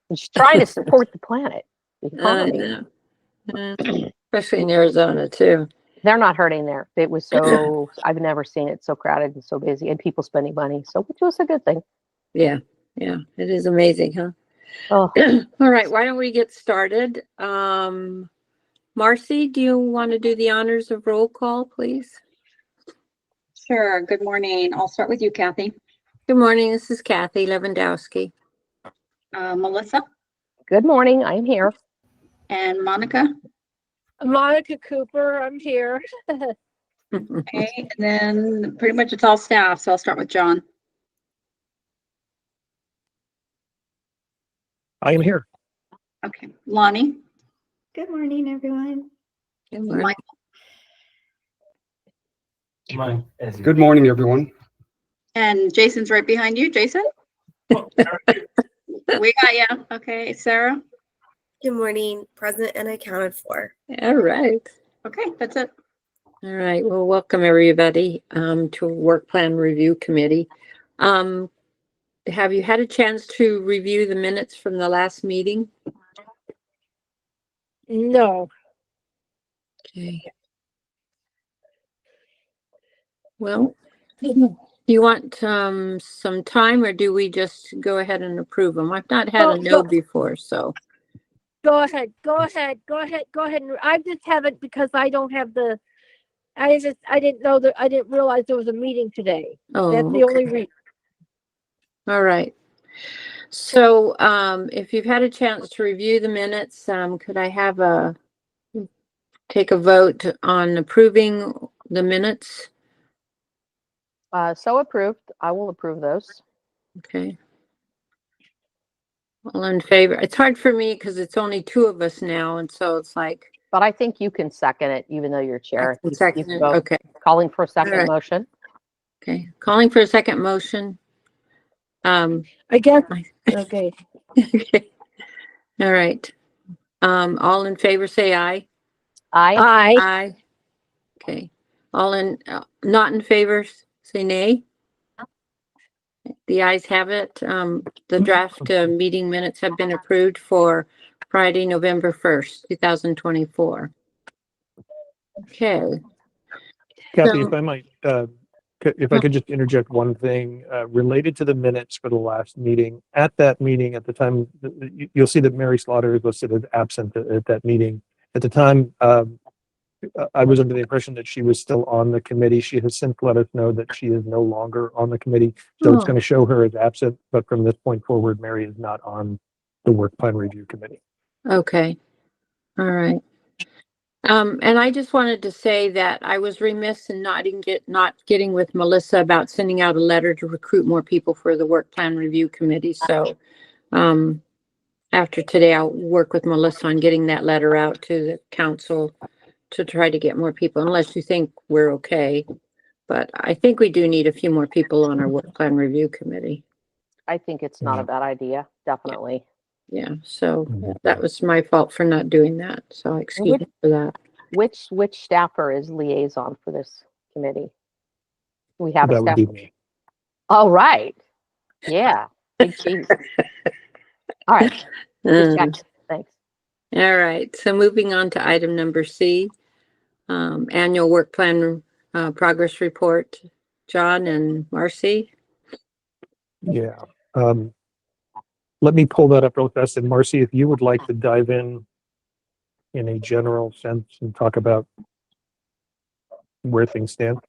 And she's trying to support the planet, the I economy. know. Especially in Arizona too. They're not hurting there. It was so, I've never seen it so crowded and so busy and people spending money. So, which was a good thing. Yeah. It is amazing, huh? Oh, All right. Why don't we get started? Marcy, do you want to do the honors of roll call, please? Sure. Good morning. I'll start with you, Kathy. Good morning. This is Kathy Lewandowski. Melissa good morning. I'm here. and Monica. Monica Cooper, I'm here. Okay. And then pretty much it's all staff. So I'll start with John. I am here. Okay. Lonnie. Good morning, everyone. Good morning. Mike. Good morning, everyone. And Jason's right behind you. Jason? We got you. Okay. Sarah? Good morning, present and accounted for. All right. Okay. That's it. All right. Well, welcome everybody to Work Plan Review Committee. Have you had a chance to review the minutes from the last meeting? No, Okay. Well, do you want some time, or do we just go ahead and approve them? I've not had a no before, so. go ahead. And I just haven't because I don't have the, I didn't know that, I didn't realize there was a meeting today. Oh, That's the only okay. reason. All right. So if you've had a chance to review the minutes, could I have take a vote on approving the minutes? So approved. I will approve those. Okay. All in favor? It's hard for me because it's only two of us now, and so it's like. But I think you can second it, even though you're chair. I can second can it. vote. Okay. Calling for a second All right. motion. Okay. Calling for a second motion. I guess, okay. Okay. All right. All in favor, say aye. Aye. Aye. Okay. All in, not in favor, say nay. The ayes have it. The draft meeting minutes have been approved for Friday, November 1st, 2024. Okay. Kathy, So- if I might, if I could just interject one thing related to the minutes for the last meeting. At that meeting, at the time, you'll see that Mary Slaughter is listed as absent at that meeting. At the time, I was under the impression that she was still on the committee. She has since let us know that she is no longer on the committee. So it's going to show her as absent, but from this point forward, Mary is not on the Work Plan Review Committee. Okay. All right. And I just wanted to say that I was remiss in not getting with Melissa about sending out a letter to recruit more people for the Work Plan Review Committee. So after today, I'll work with Melissa on getting that letter out to the council to try to get more people, unless you think we're okay. But I think we do need a few more people on our Work Plan Review Committee. I think it's not a bad idea. Definitely. Yeah, so that was my fault for not doing that. So excuse me for that. Which staffer is liaison for this committee? We have a That would staffer. be me. All right. Yeah. Big cheese. All right. Just checking. Thanks. All right. So moving on to item number C, annual work plan progress report. John and Marcy. Yeah. Let me pull that up real fast. And Marcy, if you would like to dive in a general sense and talk about where things stand.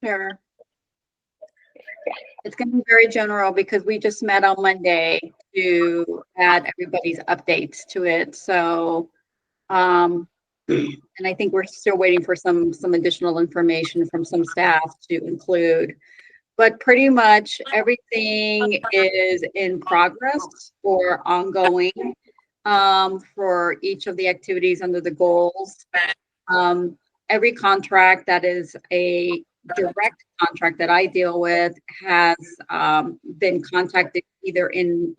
Sure. It's going to be very general because we just met on Monday to add everybody's updates to it. So, and I think we're still waiting for some additional information from some staff to include. But pretty much everything is in progress or ongoing for each of the activities under the goals. Every contract that is a direct contract that I deal with has been contacted either is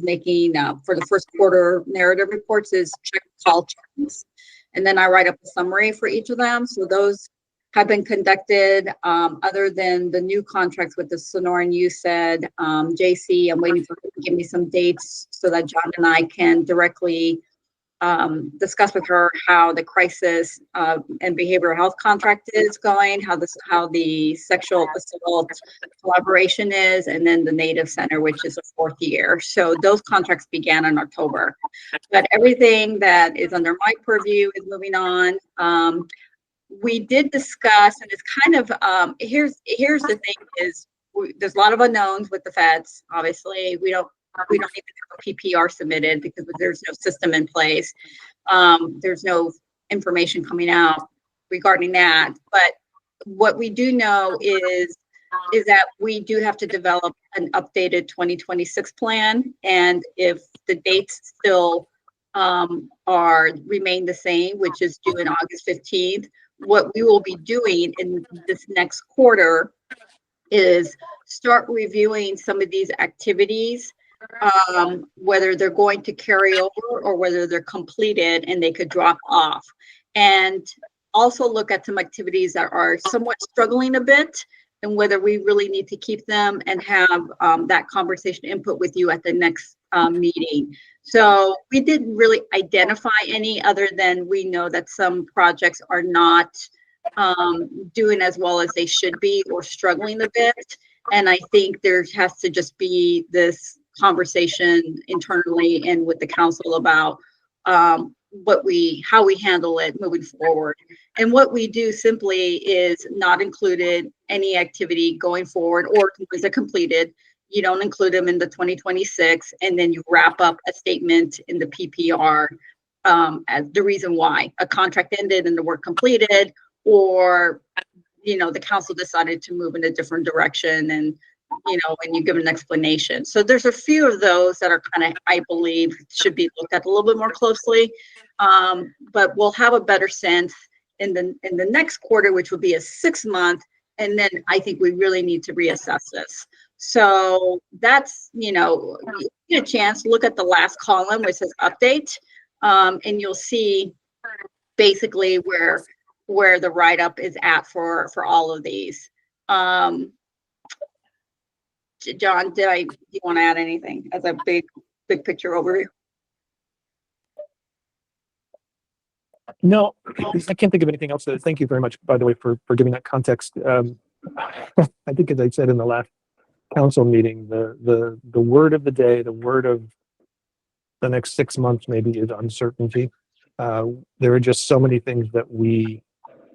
making for the first quarter narrative reports is check call checks, and then I write up a summary for each of them. So those have been conducted, other than the new contracts with the Sonoran USAID. JC, I'm waiting for her to give me some dates so that John and I can directly discuss with her how the crisis and behavioral health contract is going, how the sexual assault collaboration is, and then the Native Center, which is the 4th year. So those contracts began in October. But everything that is under my purview is moving on. We did discuss, and it's kind of here's the thing is there's a lot of unknowns with the feds. Obviously, we don't even have a PPR submitted because there's no system in place. There's no information coming out regarding that. But what we do know is that we do have to develop an updated 2026 plan. And if the dates still remain the same, which is due in August 15th, what we will be doing in this next quarter is start reviewing some of these activities, whether they're going to carry over or whether they're completed and they could drop off. And also look at some activities that are somewhat struggling a bit and whether we really need to keep them and have that conversation input with you at the next meeting. So we didn't really identify any other than we know that some projects are not doing as well as they should be or struggling a bit. And I think there has to just be this conversation internally and with the council about how we handle it moving forward. And what we do simply is not included any activity going forward or was it completed. You don't include them in the 2026, and then you wrap up a statement in the PPR as the reason why a contract ended and the work completed, or the council decided to move in a different direction, and and you give an explanation. So there's a few of those that are kind of, I believe, should be looked at a little bit more closely. But we'll have a better sense in the next quarter, which will be a 6-month, and then I think we really need to reassess this. So that's, you get a chance, look at the last column which says update, and you'll see basically where the write-up is at for all of these. John, do you want to add anything as a big picture overview? No, I can't think of anything else. Thank you very much, by the way, for giving that context. I think, as I said in the last council meeting, the word of the day, the word of the next 6 months maybe is uncertainty. There are just so many things that we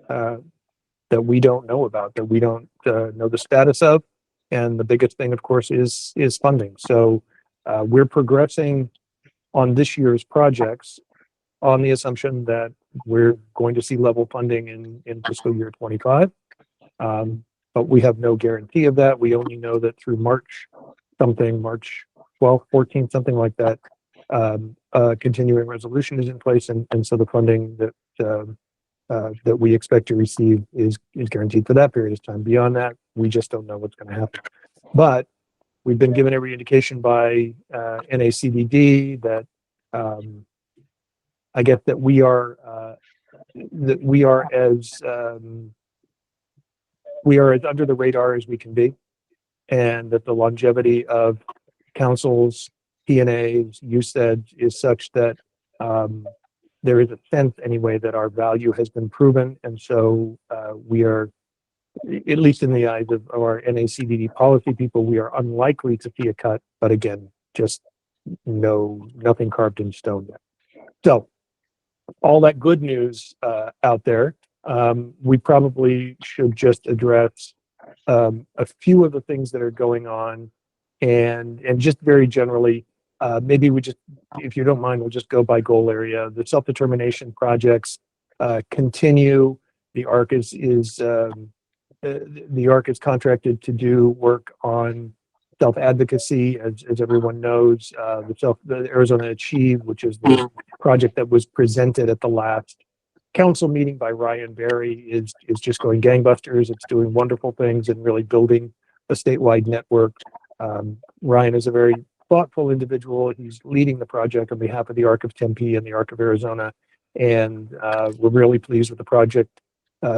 don't know about, that we don't know the status of. And the biggest thing, of course, is funding. So we're progressing on this year's projects on the assumption that we're going to see level funding in fiscal year 25. But we have no guarantee of that. We only know that through March 12th, 14th, something like that, a continuing resolution is in place. And so the funding that we expect to receive is guaranteed for that period of time. Beyond that, we just don't know what's going to happen. But we've been given every indication by NACDD that I guess that we are as under the radar as we can be, and that the longevity of councils, PNAs, USAID is such that there is a sense anyway that our value has been proven. And so we are, at least in the eyes of our NACDD policy people, we are unlikely to see a cut, but again, just nothing carved in stone yet. So all that good news out there, we probably should just address a few of the things that are going on, and just very generally, maybe we just, if you don't mind, we'll just go by goal area. The self-determination projects continue. The ARC is contracted to do work on self-advocacy, as everyone knows. The Arizona Achieve, which is the project that was presented at the last council meeting by Ryan Berry, is just going gangbusters. It's doing wonderful things and really building a statewide network. Ryan is a very thoughtful individual. He's leading the project on behalf of the ARC of Tempe and the ARC of Arizona, and we're really pleased with the project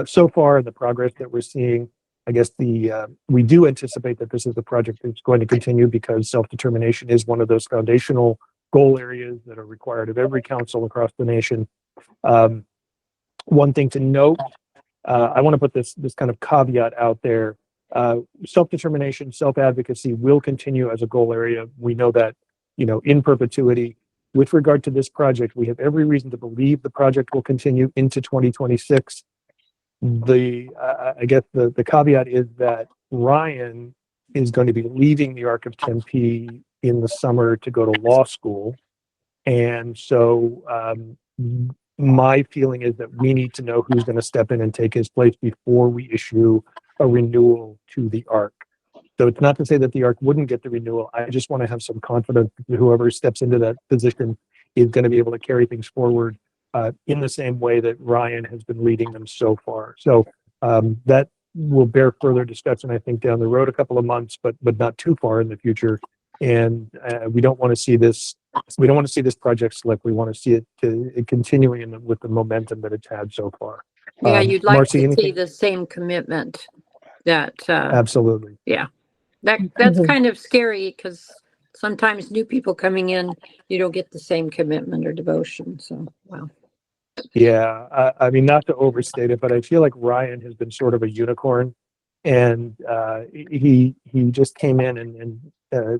So far, the progress that we're seeing, I guess we do anticipate that this is a project that's going to continue because self-determination is one of those foundational goal areas that are required of every council across the nation. One thing to note, I want to put this kind of caveat out there. Self-determination, self-advocacy will continue as a goal area. We know that, in perpetuity. With regard to this project, we have every reason to believe the project will continue into 2026. I guess the caveat is that Ryan is going to be leaving the Arc of Tempe in the summer to go to law school. And so my feeling is that we need to know who's going to step in and take his place before we issue a renewal to the Arc. So it's not to say that the Arc wouldn't get the renewal. I just want to have some confidence that whoever steps into that position is going to be able to carry things forward in the same way that Ryan has been leading them so far. So that will bear further discussion, I think, down the road a couple of months, but not too far in the future. And we don't want to see this. We don't want to see this project slip. We want to see it continuing with the momentum that it's had so far. Yeah, you'd like Marcy, to see anything? the same commitment that, Absolutely. that's kind of scary because sometimes new people coming in, you don't get the same commitment or devotion. So, wow. Yeah, I mean, not to overstate it, but I feel like Ryan has been sort of a unicorn, and he just came in and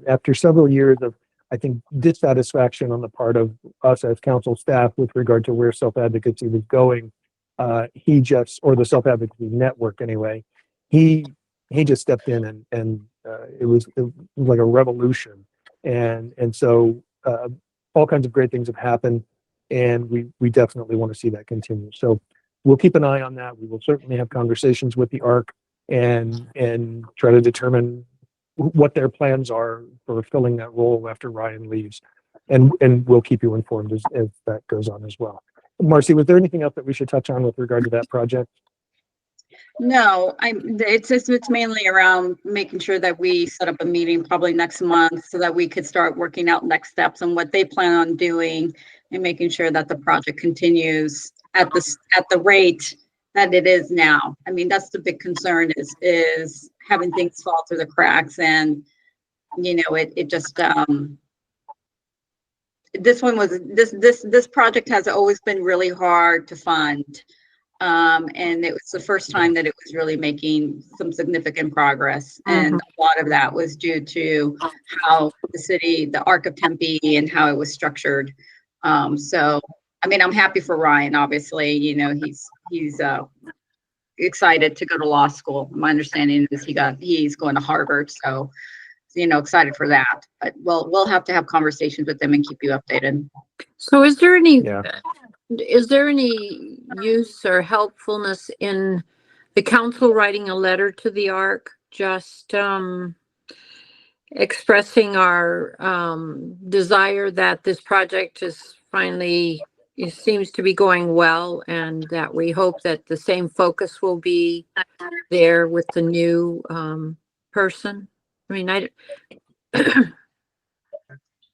after several years of, I think, dissatisfaction on the part of us as council staff with regard to where self-advocacy was going, or the self-advocacy network anyway, he just stepped in and it was like a revolution, and so all kinds of great things have happened. And we definitely want to see that continue. So we'll keep an eye on that. We will certainly have conversations with the ARC and try to determine what their plans are for filling that role after Ryan leaves. And we'll keep you informed as that goes on as well. Marcy, was there anything else that we should touch on with regard to that project? No, it's mainly around making sure that we set up a meeting probably next month so that we could start working out next steps and what they plan on doing and making sure that the project continues at the rate that it is now. I mean, that's the big concern is having things fall through the cracks, and it just this project has always been really hard to fund. And it was the first time that it was really making some significant progress. And a lot of that was due to how the Arc of Tempe, and how it was structured. So, I mean, I'm happy for Ryan, obviously. He's excited to go to law school. My understanding is he's going to Harvard. So, excited for that. But we'll have to have conversations with them and keep you updated. So is there any Yeah. Is there any use or helpfulness in the council writing a letter to the ARC, just expressing our desire that this project is finally, it seems to be going well, and that we hope that the same focus will be there with the new person? I mean, I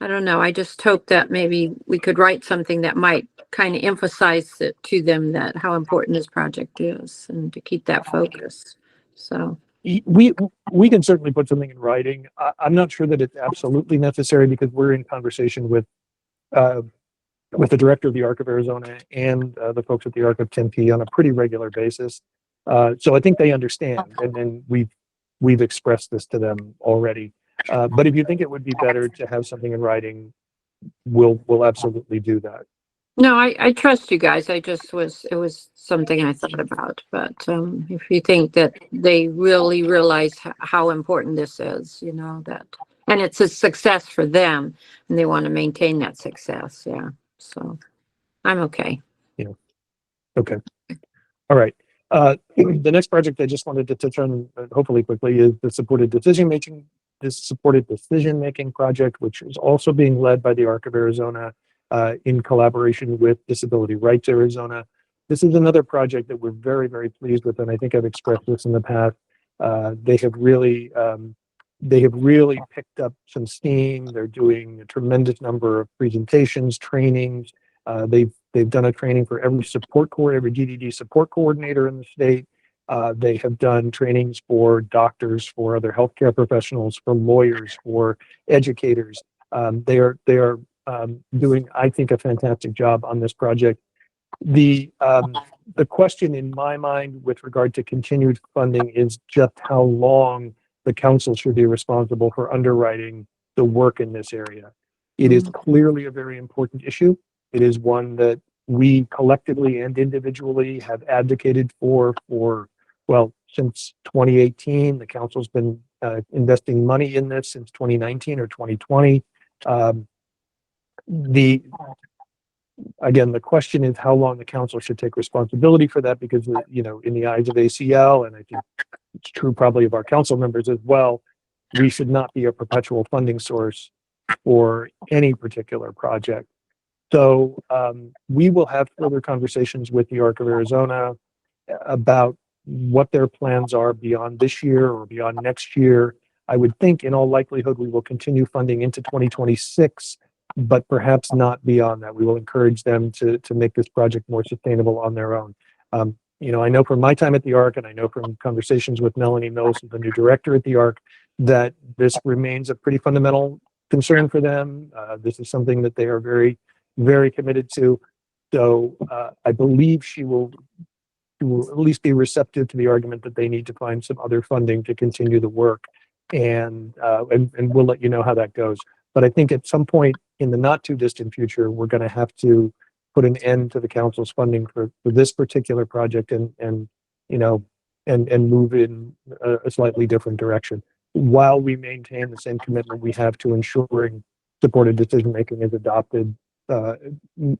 don't know. I just hope that maybe we could write something that might kind of emphasize it to them, that how important this project is, and to keep that focus. So We can certainly put something in writing. I'm not sure that it's absolutely necessary because we're in conversation with the director of the Arc of Arizona and the folks at the Arc of Tempe on a pretty regular basis. So I think they understand, and we've expressed this to them already. But if you think it would be better to have something in writing, we'll absolutely do that. no, I trust you guys. It was something I thought about, but if you think that they really realize how important this is, that, and it's a success for them, and they want to maintain that success. Yeah. So I'm okay. Okay. All right. The next project I just wanted to touch on, hopefully quickly, is the supported decision making project, which is also being led by the Arc of Arizona in collaboration with Disability Rights Arizona. This is another project that we're very, very pleased with, and I think I've expressed this in the past. They have really picked up some steam. They're doing a tremendous number of presentations, trainings. They've They've done a training for every every GDD support coordinator in the state. They have done trainings for doctors, for other healthcare professionals, for lawyers, for educators. They are doing, I think, a fantastic job on this project. The question in my mind with regard to continued funding is just how long the council should be responsible for underwriting the work in this area. It is clearly a very important issue. It is one that we collectively and individually have advocated for, well, since 2018. The council's been investing money in this since 2019 or 2020. Again, the question is how long the council should take responsibility for that, because, you know, in the eyes of ACL, and I think it's true probably of our council members as well, we should not be a perpetual funding source for any particular project. So we will have further conversations with the Arc of Arizona about what their plans are beyond this year or beyond next year. I would think in all likelihood, we will continue funding into 2026, but perhaps not beyond that. We will encourage them to make this project more sustainable on their own. You know, I know from my time at the Arc, and I know from conversations with Melanie Mills, the new director at the Arc, that this remains a pretty fundamental concern for them. This is something that they are very, very committed to. So I believe she will at least be receptive to the argument that they need to find some other funding to continue the work. And we'll let you know how that goes. But I think at some point in the not too distant future, we're going to have to put an end to the council's funding for this particular project and you know, and move in a slightly different direction, while we maintain the same commitment we have to ensuring supported decision-making is adopted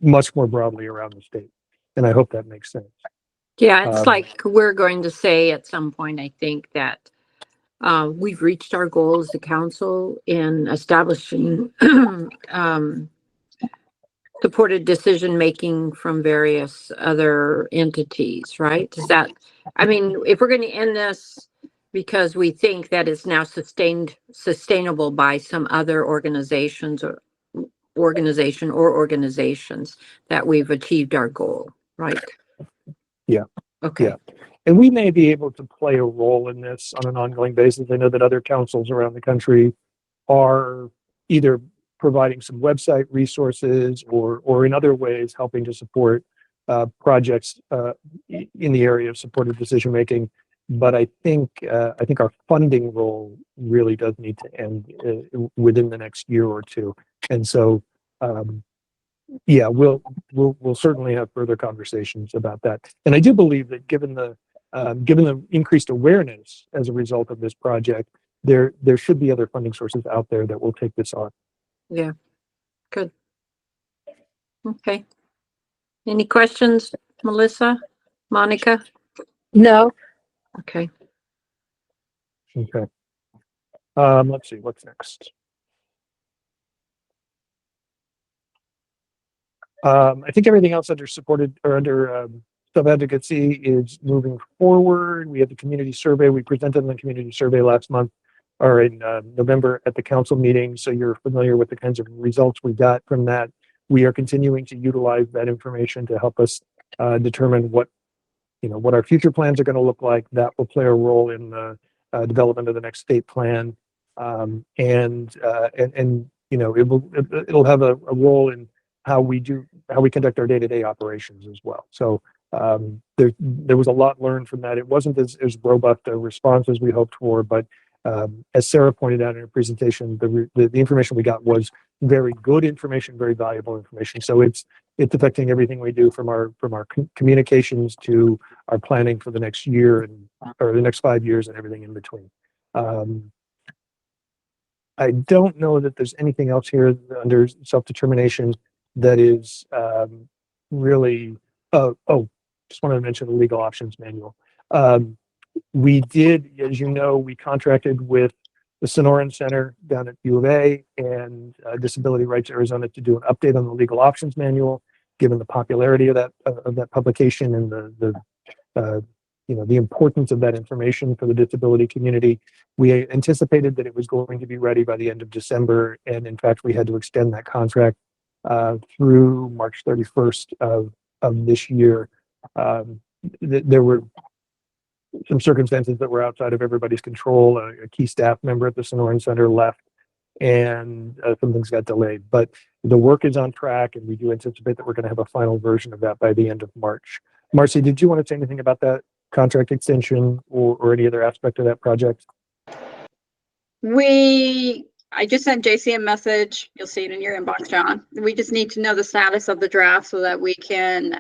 much more broadly around the state. And I hope that makes sense. Yeah, it's like we're going to say at some point, I think, that we've reached our goal as the council in establishing supported decision-making from various other entities, right? Is that, I mean, if we're going to end this because we think that it's now sustainable by some other organizations or organizations, that we've achieved our goal, right? Yeah. Okay. Yeah. And we may be able to play a role in this on an ongoing basis. I know that other councils around the country are either providing some website resources or in other ways helping to support projects in the area of supported decision making. But I think our funding role really does need to end within the next year or two. And so, yeah, we'll certainly have further conversations about that. And I do believe that given the increased awareness as a result of this project, there should be other funding sources out there that will take this on. Yeah, good. Okay. Any questions, Melissa, Monica? No, Okay. Okay. Let's see, what's next? I think everything else under supported or under sub-advocacy is moving forward. We had the community survey. We presented the community survey last month or in November at the council meeting. So you're familiar with the kinds of results we got from that. We are continuing to utilize that information to help us determine what our future plans are going to look like. That will play a role in the development of the next state plan. And it'll have a role in how we conduct our day-to-day operations as well. So there was a lot learned from that. It wasn't as robust a response as we hoped for, but as Sarah pointed out in her presentation, the information we got was very good information, very valuable information. So it's affecting everything we do from our communications to our planning for the next year or the next 5 years and everything in between. I don't know that there's anything else here under self-determination that is really, just wanted to mention the legal options manual. We did, as you know, we contracted with the Sonoran Center down at U of A and Disability Rights Arizona to do an update on the legal options manual, given the popularity of that publication and the importance of that information for the disability community. We anticipated that it was going to be ready by the end of December, and in fact, we had to extend that contract through March 31st of this year. There were some circumstances that were outside of everybody's control. A key staff member at the Sonoran Center left, and some things got delayed. But the work is on track, and we do anticipate that we're going to have a final version of that by the end of March. Marcy, did you want to say anything about that contract extension or any other aspect of that project? I just sent JC a message. You'll see it in your inbox, John. We just need to know the status of the draft so that we can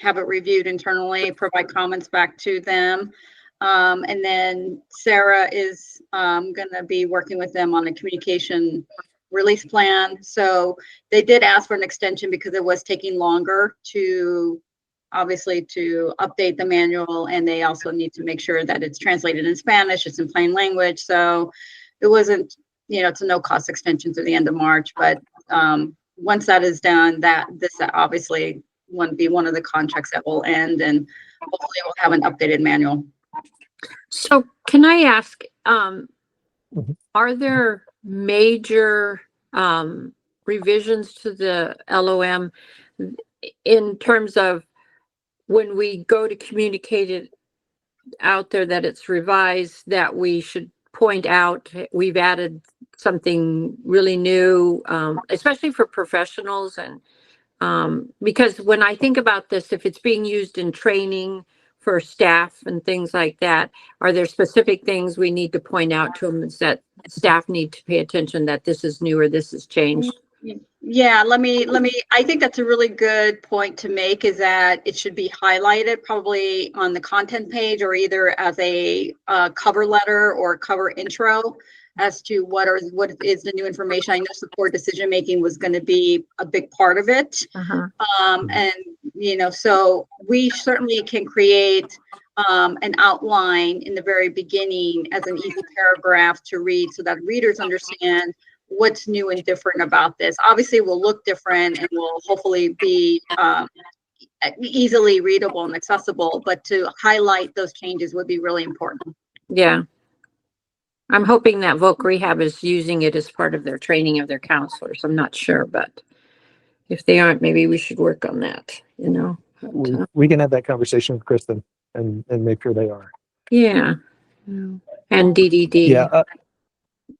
have it reviewed internally, provide comments back to them. And then Sarah is going to be working with them on a communication release plan. So they did ask for an extension because it was taking longer to update the manual, and they also need to make sure that it's translated in Spanish, it's in plain language. So it wasn't, it's a no cost extension to the end of March, but once that is done, this obviously won't be one of the contracts that will end, and hopefully we'll have an updated manual. So can I ask, are there major revisions to the LOM in terms of when we go to communicate it out there that it's revised, that we should point out we've added something really new, especially for professionals? And because when I think about this, if it's being used in training for staff and things like that, are there specific things we need to point out to them that staff need to pay attention that this is new or this has changed? Yeah, I think that's a really good point to make, is that it should be highlighted probably on the content page, or either as a cover letter or cover intro as to what is the new information. I know support decision making was going to be a big part of it. And so we certainly can create an outline in the very beginning as an easy paragraph to read, so that readers understand what's new and different about this. Obviously it will look different and will hopefully be easily readable and accessible, but to highlight those changes would be really important. Yeah. I'm hoping that Voc Rehab is using it as part of their training of their counselors. I'm not sure, but if they aren't, maybe we should work on that, We can have that conversation with Kristen and make sure they are. Yeah. And DDD. Yeah.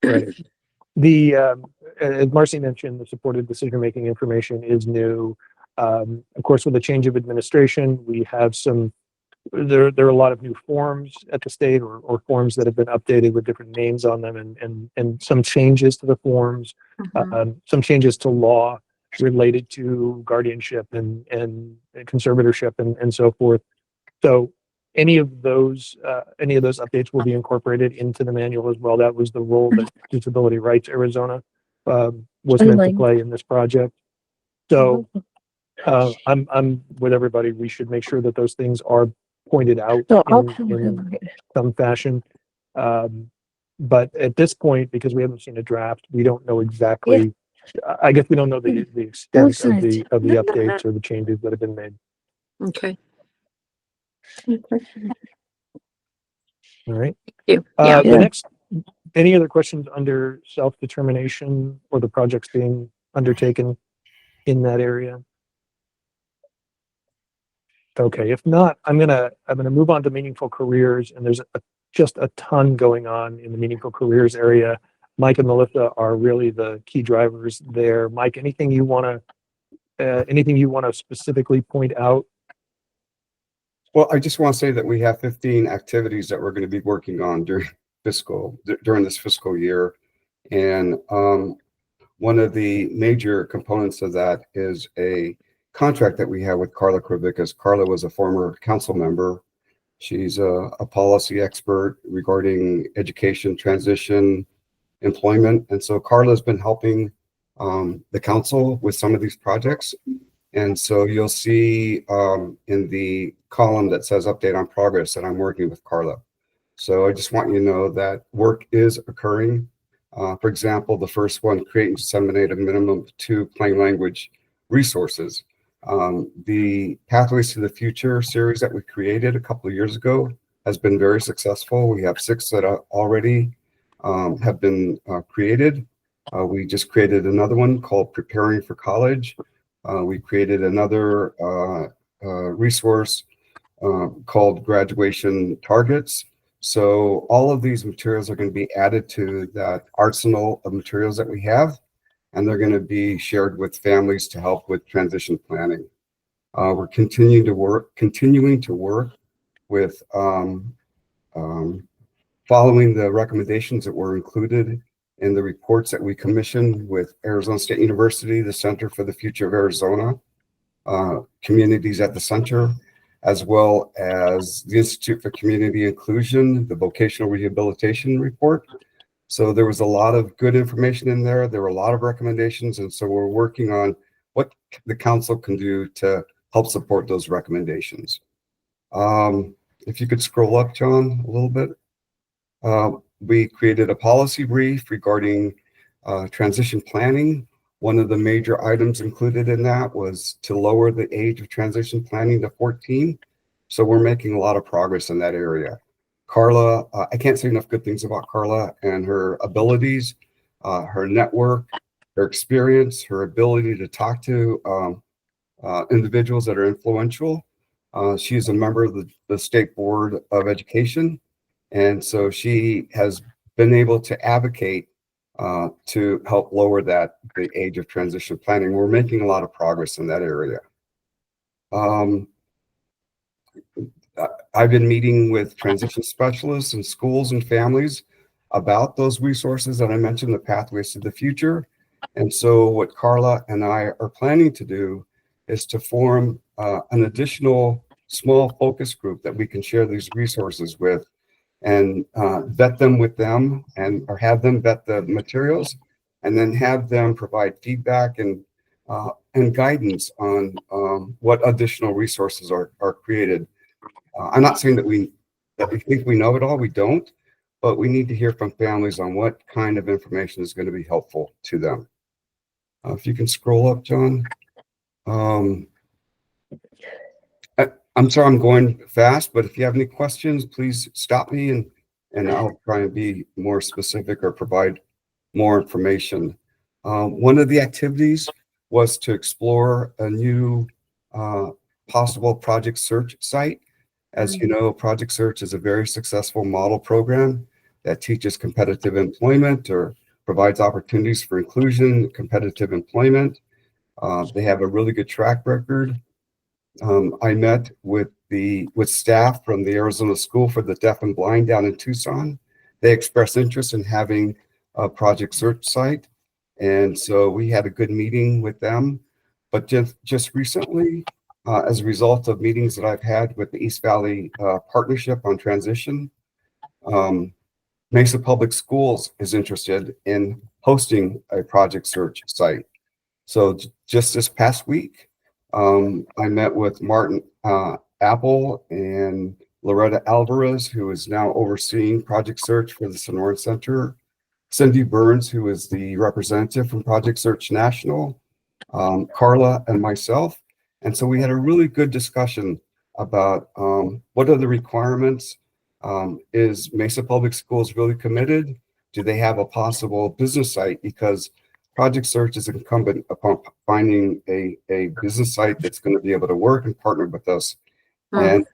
Right. As Marcy mentioned, the supported decision-making information is new. Of course, with the change of administration, we have there are a lot of new forms at the state, or forms that have been updated with different names on them, and some changes to the forms, some changes to law related to guardianship and conservatorship and so forth. So any of those updates will be incorporated into the manual as well. That was the role that Disability Rights Arizona was meant to play in this project. So I'm with everybody. We should make sure that those things are pointed out in some fashion. But at this point, because we haven't seen a draft, we don't know exactly. I guess we don't know the extent of the updates or the changes that have been made. Okay. All right. Thank you. The next, any other questions under self-determination or the projects being undertaken in that area? Okay, if not, I'm gonna move on to meaningful careers, and there's just a ton going on in the meaningful careers area. Mike and Melissa are really the key drivers there. Mike, anything you want to specifically point out? Well, I just want to say that we have 15 activities that we're going to be working on during this fiscal year. And one of the major components of that is a contract that we have with Carla Kravickas. Carla was a former council member. She's a policy expert regarding education, transition, employment. And so Carla's been helping the council with some of these projects. And so you'll see in the column that says update on progress that I'm working with Carla. So I just want you to know that work is occurring. For example, the first one, create and disseminate a minimum of 2 plain language resources. The Pathways to the Future series that we created a couple of years ago has been very successful. We have 6 that are already have been created. We just created another one called Preparing for College. We created another resource called Graduation Targets. So all of these materials are going to be added to that arsenal of materials that we have, and they're going to be shared with families to help with transition planning. We're continuing to work with following the recommendations that were included in the reports that we commissioned with Arizona State University, the Center for the Future of Arizona, Communities at the Center, as well as the Institute for Community Inclusion, the Vocational Rehabilitation Report. So there was a lot of good information in there. There were a lot of recommendations. And so we're working on what the council can do to help support those recommendations. If you could scroll up, John, a little bit. We created a policy brief regarding transition planning. One of the major items included in that was to lower the age of transition planning to 14. So we're making a lot of progress in that area. Carla, I can't say enough good things about Carla and her abilities, her network, her experience, her ability to talk to individuals that are influential. She's a member of the State Board of Education. And so she has been able to advocate to help lower the age of transition planning. We're making a lot of progress in that area. I've been meeting with transition specialists in schools and families about those resources that I mentioned, the Pathways to the Future. And so what Carla and I are planning to do is to form an additional small focus group that we can share these resources with, and vet them with them, or have them vet the materials, and then have them provide feedback and guidance on what additional resources are created. I'm not saying that we think we know it all. We don't, but we need to hear from families on what kind of information is going to be helpful to them. If you can scroll up, John. I'm sorry I'm going fast, but if you have any questions, please stop me and I'll try and be more specific or provide more information. One of the activities was to explore a new possible Project Search site. As you know, Project Search is a very successful model program that teaches competitive employment or provides opportunities for inclusion, competitive employment. They have a really good track record. I met with staff from the Arizona School for the Deaf and Blind down in Tucson. They expressed interest in having a Project Search site, and so we had a good meeting with them. But just recently, as a result of meetings that I've had with the East Valley Partnership on Transition, Mesa Public Schools is interested in hosting a Project Search site. So just this past week, I met with Martin Apple and Loretta Alvarez, who is now overseeing Project Search for the Sonoran Center, Cindy Burns, who is the representative from Project Search National, Carla, and myself. And so we had a really good discussion about what are the requirements. Is Mesa Public Schools really committed? Do they have a possible business site? Because Project Search is incumbent upon finding a business site that's going to be able to work and partner with us. And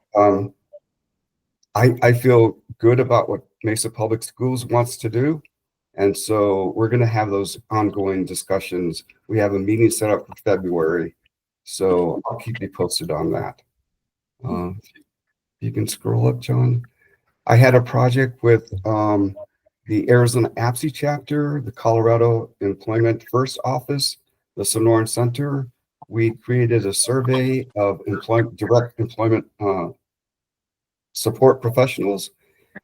I feel good about what Mesa Public Schools wants to do. And so we're going to have those ongoing discussions. We have a meeting set up for February. So I'll keep you posted on that. You can scroll up, John. I had a project with the Arizona APSE chapter, the Colorado Employment First Office, the Sonoran Center. We created a survey of direct employment support professionals.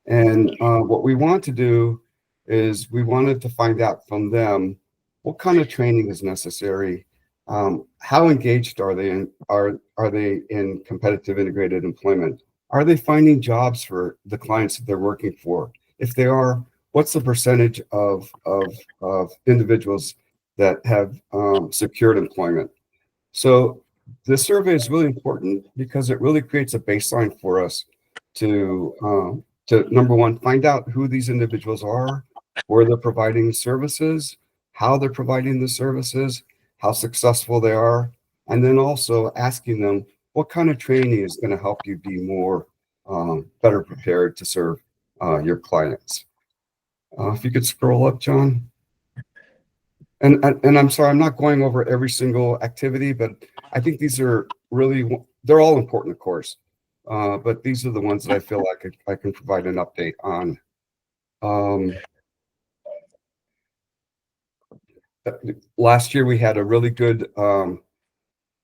And what we want to do is we wanted to find out from them what kind of training is necessary, how engaged are they in, are they in competitive integrated employment? Are they finding jobs for the clients that they're working for? If they are, what's the percentage of individuals that have secured employment? So this survey is really important because it really creates a baseline for us to number one, find out who these individuals are, where they're providing services, how they're providing the services, how successful they are, and then also asking them what kind of training is going to help you be more better prepared to serve your clients. If you could scroll up, John. And I'm sorry, I'm not going over every single activity, but I think these are really, they're all important, of course. But these are the ones that I feel like I can provide an update on. Last year, we had a really good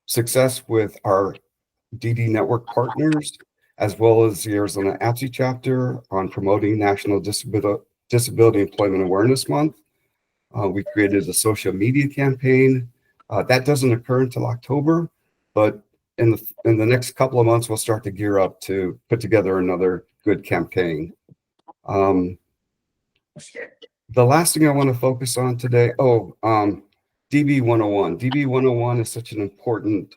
success with our DD network partners, as well as the Arizona APSI chapter on promoting National Disability Employment Awareness Month. We created a social media campaign. That doesn't occur until October, but in the next couple of months, we'll start to gear up to put together another good campaign. The last thing I want to focus on today, DB 101. DB 101 is such an important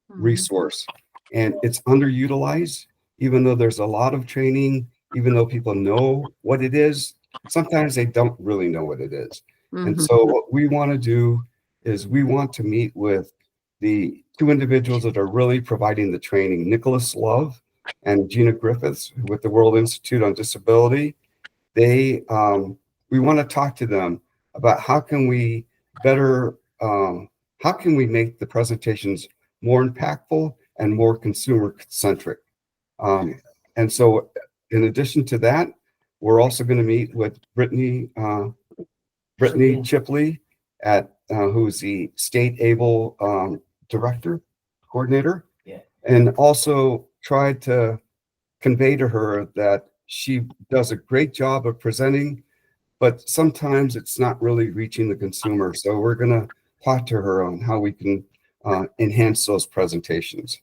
resource, and it's underutilized. Even though there's a lot of training, even though people know what it is, sometimes they don't really know what it is. And so what we want to do is we want to meet with the two individuals that are really providing the training, Nicholas Love and Gina Griffiths with the World Institute on Disability. We want to talk to them about how can we better, how can we make the presentations more impactful and more consumer centric. And so in addition to that, we're also going to meet with Brittany Chipley who's the State Able Coordinator, and also try to convey to her that she does a great job of presenting, but sometimes it's not really reaching the consumer. So we're going to talk to her on how we can enhance those presentations.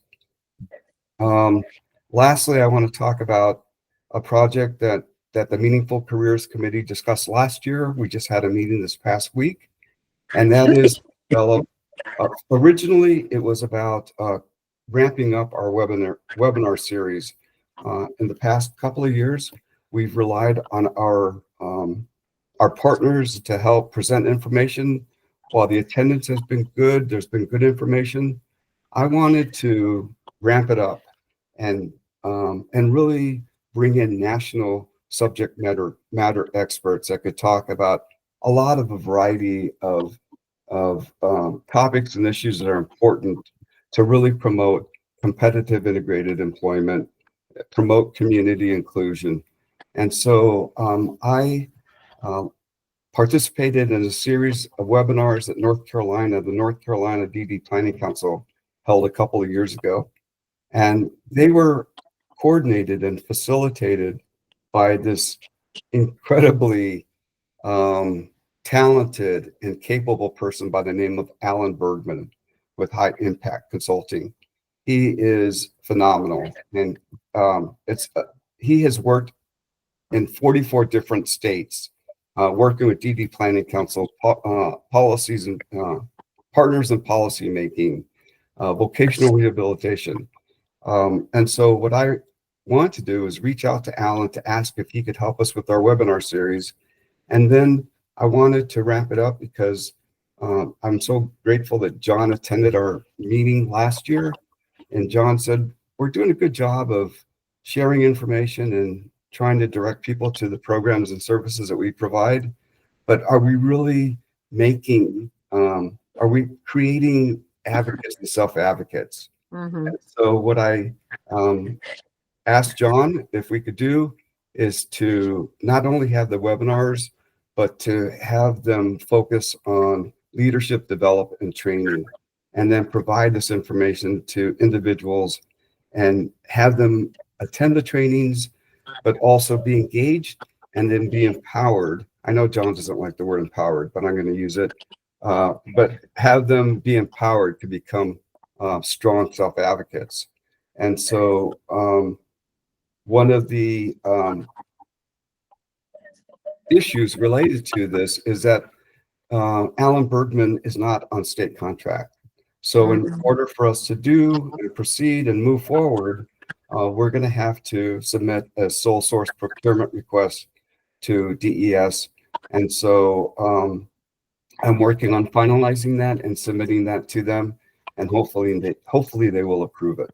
Lastly, I want to talk about a project that the Meaningful Careers Committee discussed last year. We just had a meeting this past week, and that is developed. Originally, it was about ramping up our webinar series. In the past couple of years, we've relied on our partners to help present information. While the attendance has been good, there's been good information. I wanted to ramp it up and really bring in national subject matter experts that could talk about a lot of a variety of topics and issues that are important to really promote competitive integrated employment, promote community inclusion. And so I participated in a series of webinars that the North Carolina DD Planning Council held a couple of years ago. And they were coordinated and facilitated by this incredibly talented and capable person by the name of Alan Bergman with High Impact Consulting. He is phenomenal, and he has worked in 44 different states, working with DD Planning Council policies and partners in policy making, vocational rehabilitation. And so what I want to do is reach out to Alan to ask if he could help us with our webinar series. And then I wanted to wrap it up because I'm so grateful that John attended our meeting last year. And John said, we're doing a good job of sharing information and trying to direct people to the programs and services that we provide. But are we really are we creating advocates and self-advocates? So what I asked John if we could do is to not only have the webinars, but to have them focus on leadership development and training, and then provide this information to individuals and have them attend the trainings, but also be engaged and then be empowered. I know John doesn't like the word empowered, but I'm going to use it. But have them be empowered to become strong self-advocates. And so one of the issues related to this is that Alan Bergman is not on state contract. So in order for us to do and proceed and move forward, we're going to have to submit a sole source procurement request to DES. And so I'm working on finalizing that and submitting that to them, and hopefully they will approve it.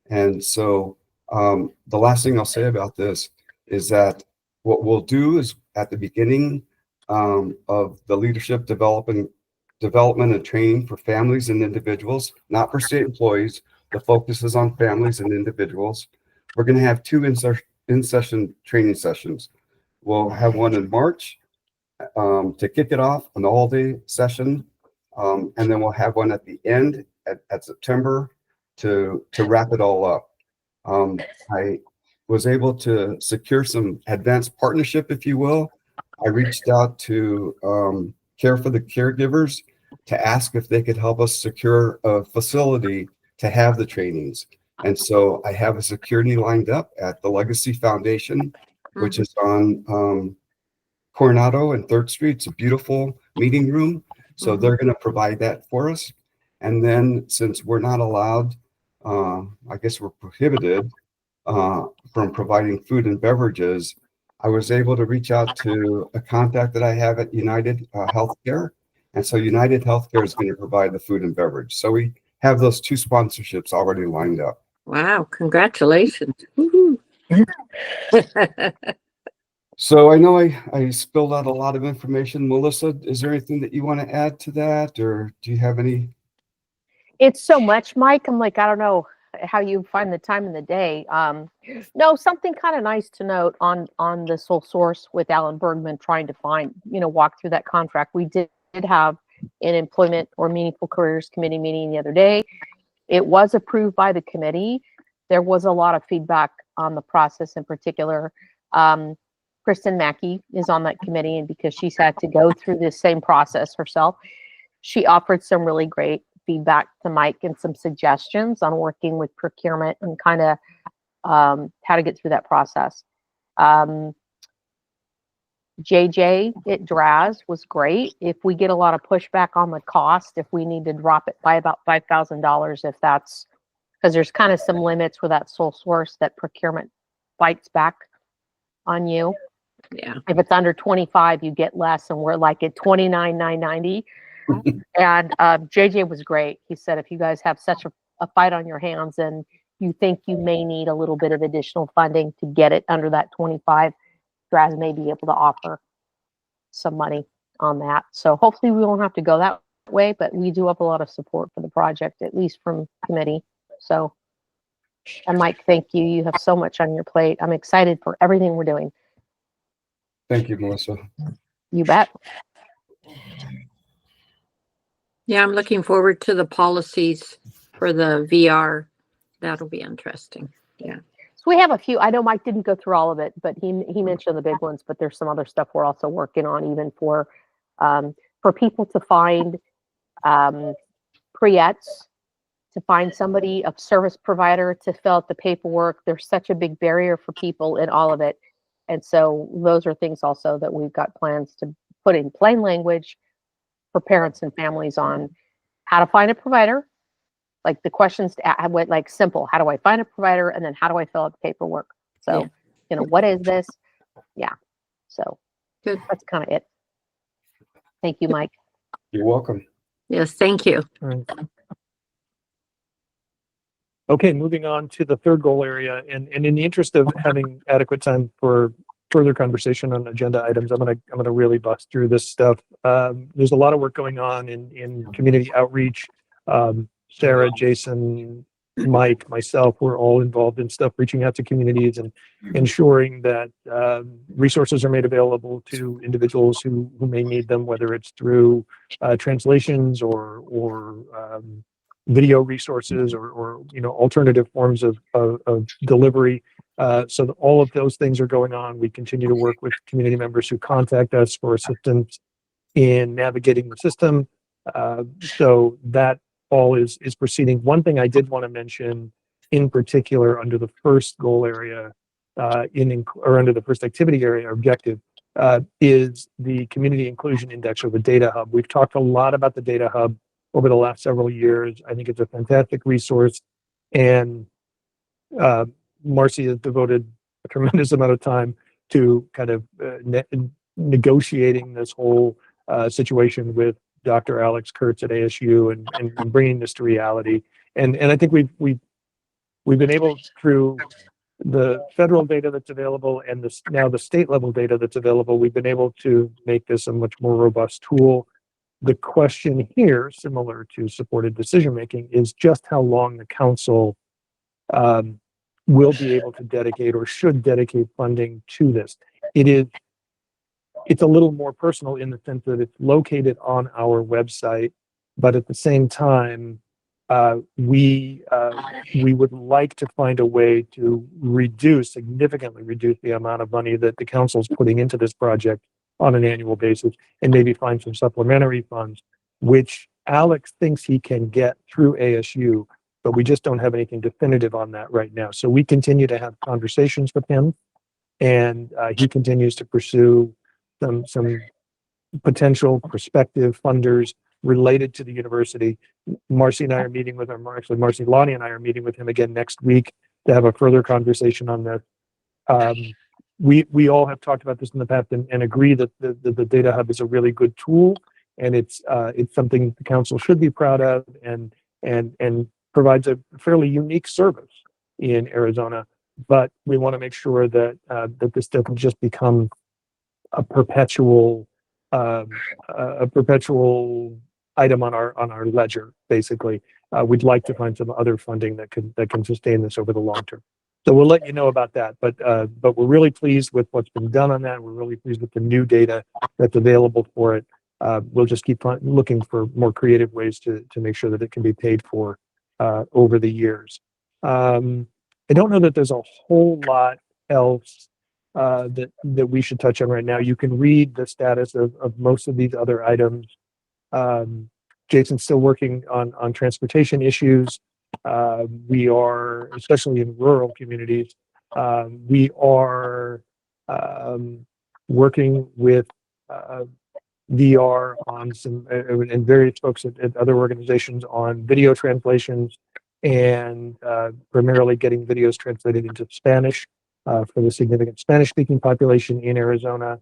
And so the last thing I'll say about this is that what we'll do is at the beginning of the leadership development and training for families and individuals, not for state employees. The focus is on families and individuals. We're going to have two in-session training sessions. We'll have one in March to kick it off, an all-day session, and then we'll have one at the end at September to wrap it all up. I was able to secure some advanced partnership, if you will. I reached out to Care for the Caregivers to ask if they could help us secure a facility to have the trainings. And so I have a security lined up at the Legacy Foundation, which is on Coronado and 3rd Street. It's a beautiful meeting room. So they're going to provide that for us. And then since we're not allowed, I guess we're prohibited from providing food and beverages, I was able to reach out to a contact that I have at United Healthcare. And so United Healthcare is going to provide the food and beverage. So we have those two sponsorships already lined up. Wow, congratulations. Woohoo. So I know I spilled out a lot of information. Melissa, is there anything that you want to add to that, or do you have any? It's so much, Mike. I'm like, I don't know how you find the time in the day. No, something kind of nice to note on the sole source with Alan Bergman trying to find, walk through that contract. We did have an employment or meaningful careers committee meeting the other day. It was approved by the committee. There was a lot of feedback on the process in particular. Kristen Mackey is on that committee, and because she's had to go through this same process herself, she offered some really great feedback to Mike and some suggestions on working with procurement and kind of how to get through that process. JJ at Draz was great. If we get a lot of pushback on the cost, if we need to drop it by about $5,000, if that's because there's kind of some limits with that sole source that procurement bites back on you. Yeah. If it's under 25, you get less, and we're like at 29,990. And JJ was great. He said, if you guys have such a fight on your hands and you think you may need a little bit of additional funding to get it under that 25, Draz may be able to offer some money on that. So hopefully we won't have to go that way, but we do have a lot of support for the project, at least from committee. So, and Mike, thank you. You have so much on your plate. I'm excited for everything we're doing. Thank you, Melissa. You bet. Yeah, I'm looking forward to the policies for the VR. That'll be interesting. Yeah. So we have a few. I know Mike didn't go through all of it, but he mentioned the big ones. But there's some other stuff we're also working on, even for people to find pre-ets, to find somebody, a service provider to fill out the paperwork. There's such a big barrier for people in all of it. And so those are things also that we've got plans to put in plain language for parents and families on how to find a provider, like the questions to like simple, how do I find a provider? And then how do I fill out the paperwork? So, what is this? Yeah. So Good. That's kind of it. Thank you, Mike. You're welcome. Yes, thank you. All right. Okay, moving on to the third goal area, and in the interest of having adequate time for further conversation on agenda items, I'm gonna really bust through this stuff. There's a lot of work going on in community outreach. Sarah, Jason, Mike, myself, we're all involved in stuff, reaching out to communities and ensuring that resources are made available to individuals who may need them, whether it's through translations or video resources or alternative forms of delivery. So all of those things are going on. We continue to work with community members who contact us for assistance in navigating the system. So that all is proceeding. One thing I did want to mention in particular under the first goal area, or under the first activity area or objective, is the Community Inclusion Index, or the Data Hub. We've talked a lot about the Data Hub over the last several years. I think it's a fantastic resource, and Marcy has devoted a tremendous amount of time to kind of negotiating this whole situation with Dr. Alex Kurtz at ASU and bringing this to reality. And I think we've been able, through the federal data that's available and now the state level data that's available, we've been able to make this a much more robust tool. The question here, similar to supported decision making, is just how long the council will be able to dedicate or should dedicate funding to this. It's a little more personal in the sense that it's located on our website, but at the same time, we would like to find a way to significantly reduce the amount of money that the council's putting into this project on an annual basis, and maybe find some supplementary funds, which Alex thinks he can get through ASU, but we just don't have anything definitive on that right now. So we continue to have conversations with him, and he continues to pursue some potential prospective funders related to the university. Marcy and I are meeting with him, actually Marcy, Lonnie and I are meeting with him again next week to have a further conversation on this. We all have talked about this in the past and agree that the Data Hub is a really good tool, and it's something the council should be proud of, and provides a fairly unique service in Arizona. But we want to make sure that that this doesn't just become a perpetual item on our ledger. Basically, we'd like to find some other funding that can sustain this over the long term. So we'll let you know about that. But we're really pleased with what's been done on that. We're really pleased with the new data that's available for it. We'll just keep looking for more creative ways to make sure that it can be paid for over the years. I don't know that there's a whole lot else that we should touch on right now. You can read the status of most of these other items. Jason's still working on transportation issues. We are, especially in rural communities, we are working with VR on some, and various folks at other organizations on video translations, and primarily getting videos translated into Spanish for the significant Spanish-speaking population in Arizona.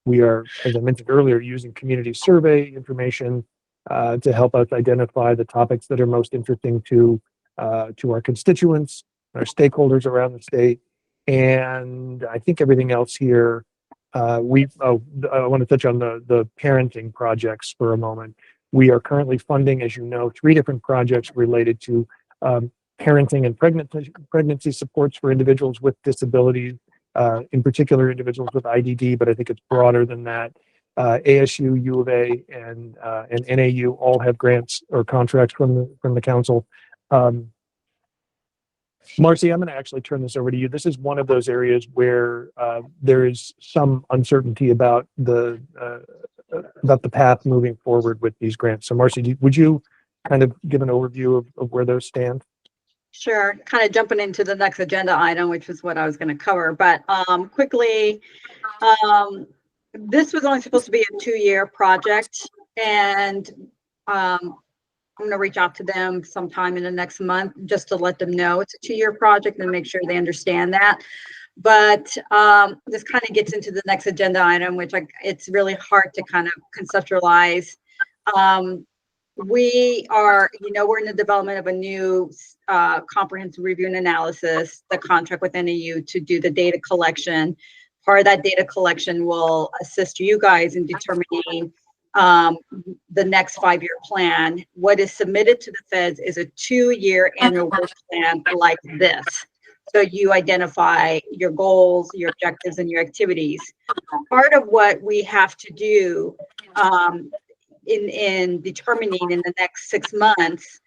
We are, as I mentioned earlier, using community survey information to help us identify the topics that are most interesting to our constituents, our stakeholders around the state. And I think everything else here, I want to touch on the parenting projects for a moment. We are currently funding, as you know, 3 different projects related to parenting and pregnancy supports for individuals with disabilities, in particular individuals with IDD, but I think it's broader than that. ASU, U of A, and NAU all have grants or contracts from the council. Marcy, I'm going to actually turn this over to you. This is one of those areas where there is some uncertainty about the path moving forward with these grants. So Marcy, would you kind of give an overview of where those stand? Sure. Kind of jumping into the next agenda item, which is what I was going to cover. But quickly, this was only supposed to be a 2-year project, and I'm going to reach out to them sometime in the next month just to let them know it's a 2-year project and make sure they understand that. But this kind of gets into the next agenda item, which it's really hard to kind of conceptualize. We are, we're in the development of a new comprehensive review and analysis, the contract with NAU to do the data collection. Part of that data collection will assist you guys in determining the next 5-year plan. What is submitted to the feds is a 2-year annual work plan like this. So you identify your goals, your objectives, and your activities. Part of what we have to do in determining in the next 6 months,